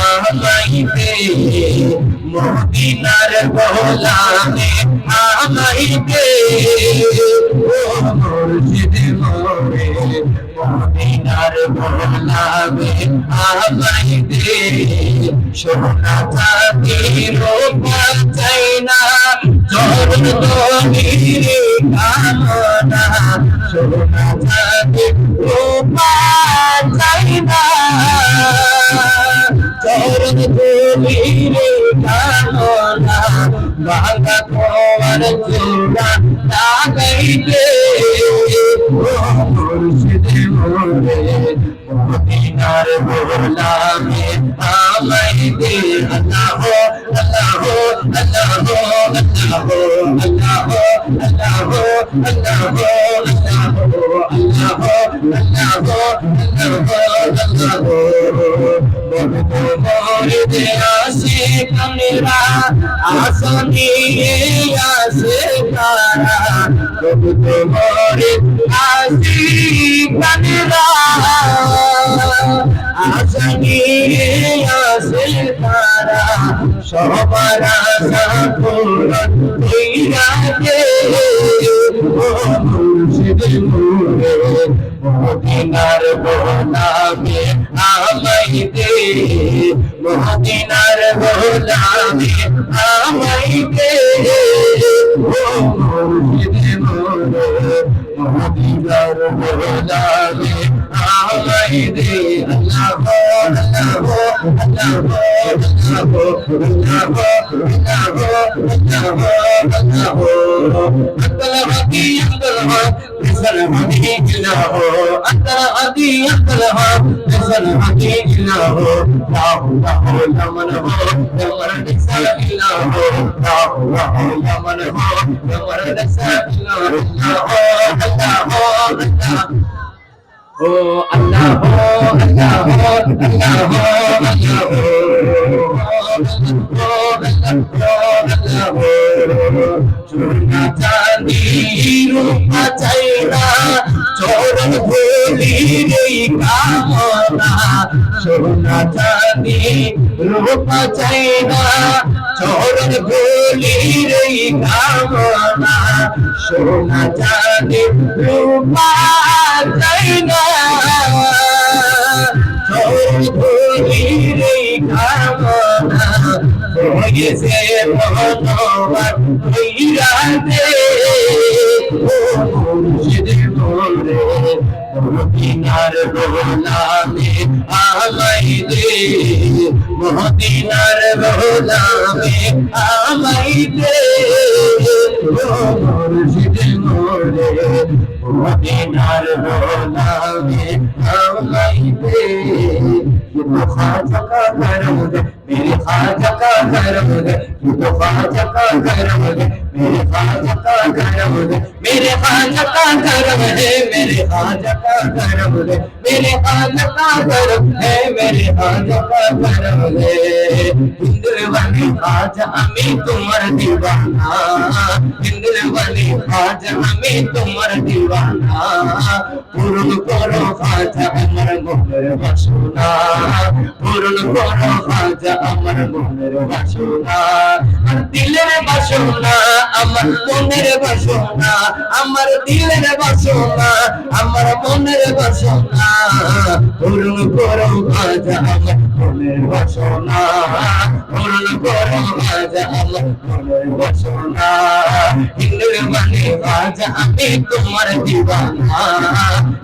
আমায় দে মদিনার গোলামে আমায় দে ও মুর্শিদ মোরে মদিনার গোলামে আমায় দে সোনা চাঁদি রূপা চাই না চরণ ধরিরে কামনা সোনা চাঁদি রূপা চাই না চরণ ধরিরে কামনা ভাঙা তোমার চূড়া লাগাইতে ও মুর্শিদ মোরে মদিনার গোলামে আমায় দে আল্লাহ আল্লাহ আল্লাহ আল্লাহ আল্লাহ আল্লাহ মোরে আসে কামেরা আসনি আসে তারা মোরে আসি কামেরা আসনি আসে তারা সবার আশা পূরণ কইরা দে ও মুর্শিদ মোরে মদিনার গোলামে আমায় দে মদিনার গোলামে আমায় দে ও মুর্শিদ মোরে মদিনার গোলামে আমায় দে আল্লাহ আল্লাহ আল্লাহ Oh Allah, oh Allah, oh Allah, সোনা চাঁদি রূপা চাই না চরণ ধরিরে কামনা সোনা চাঁদি রূপা চাই না চরণ ধরিরে কামনা সোনা চাঁদি রূপা চাই না চরণ ধরিরে কামনা হয়েছে ধন্যবাদ কইরা দে ও মুর্শিদ মোরে মদিনার গোলামে আমায় দে মদিনার গোলামে আমায় দে ও মুর্শিদ মোরে মদিনার গোলামে আমায় দে तो ख्वाजा का करम दे मेरे ख्वाजा का करम दे तो ख्वाजा का करम दे मेरे ख्वाजा का करम दे मेरे ख्वाजा का करम है मेरे ख्वाजा का करम दे मेरे ख्वाजा का करम है मेरे ख्वाजा का करम दे हिंदुल वाली ख्वाजा हमें तुम्हार दीवाना हिंदुल वाली ख्वाजा हमें तुम्हार दीवाना पूर्ण करो ख्वाजा अमर मोहर बसुना পূরণ করো খাজা আমার মনের বাসনা আর দিলের বাসনা আমার মনের বাসনা আমার দিলের বাসনা আমার মনের বাসনা পূরণ করো খাজা আমার মনের বাসনা পূরণ করো খাজা আমার মনের বাসনা হিন্দুর মানে খাজা আমি তোমার দিওয়ানা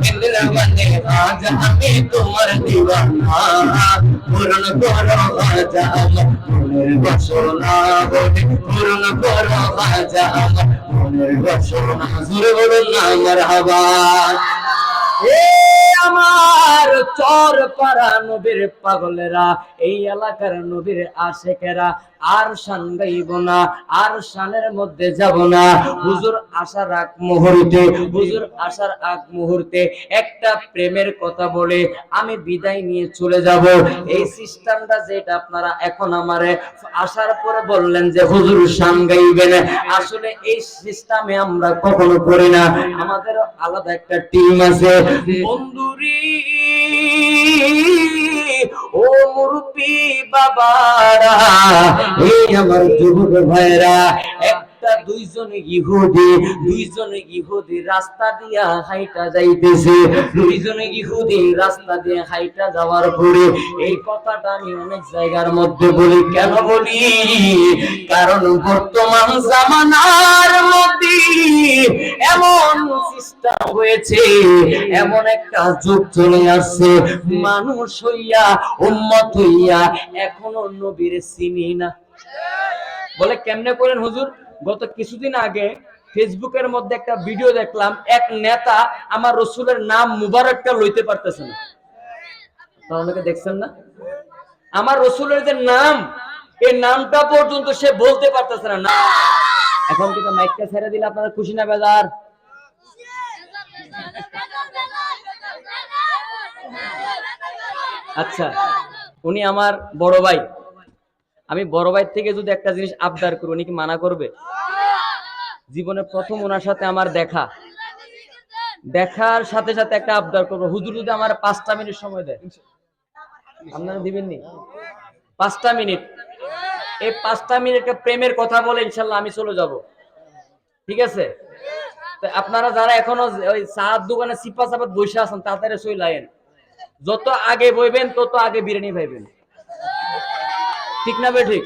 হিন্দুর মানে খাজা আমি তোমার দিওয়ানা পূরণ করো খাজা আমার মনের বাসনা পূরণ করো খাজা আমার মনের বাসনা জোরে বলুন না মারহাবা এ আমার চর পাড়া নবীর পাগলেরা, এই এলাকার নবীর আশেকেরা আর শান গাইব না, আর শানের মধ্যে যাব না। হুজুর আসার আগ মুহূর্তে একটা প্রেমের কথা বলে আমি বিদায় নিয়ে চলে যাব। এই সিস্টেমটা যেটা আপনারা এখন আমারে আসার পরে বললেন যে হুজুর শান গাইবেন, আসলে এই সিস্টেমে আমরা কখনো করি না। আমাদের আলাদা একটা টিম আছে। বন্ধুরি ও মুরব্বি বাবারা, এই আমার যুবক ভাইরা, একটা দুইজনে ইহুদি রাস্তা দিয়া হাইটা যাইতেছে। দুইজনে ইহুদি রাস্তা দিয়ে হাইটা যাওয়ার পরে এই কথাটা আমি অনেক জায়গার মধ্যে বলি। কেন বলি? কারণ বর্তমান জামানার মধ্যে এমন সিস্টেম হয়েছে, এমন একটা যুগ চলে আসছে, মানুষ হইয়া উম্মত হইয়া এখনো নবীর চিনি না। বলে কেমনে করেন হুজুর? গত কিছুদিন আগে ফেসবুকের মধ্যে একটা ভিডিও দেখলাম, এক নেতা আমার রসুলের নাম মুবারকটা লইতে পারতেছে না। আপনাকে দেখছেন না? আমার রসুলের যে নাম, এই নামটা পর্যন্ত সে বলতে পারতেছে না। এখন কিন্তু মাইকটা ছেড়ে দিলে আপনারা খুশি না বেজার? আচ্ছা, উনি আমার বড় ভাই। আমি বড় ভাই থেকে যদি একটা জিনিস আবদার করি, উনি কি মানা করবে? জীবনে প্রথম ওনার সাথে আমার দেখার সাথে সাথে একটা আবদার করবো, হুজুর যদি আমার 5টা মিনিট সময় দেয়। আপনারা দিবেননি? 5টা মিনিট। এই 5টা মিনিট প্রেমের কথা বলে ইনশাল্লাহ আমি চলে যাব। ঠিক আছে? তো আপনারা যারা এখনো ওই চার দোকানে সিপা চাপাত বসে আছেন, তাড়াতাড়ি সই লাইন। যত আগে বইবেন তত আগে বিরিয়ানি পাইবেন। ঠিক না বে ঠিক?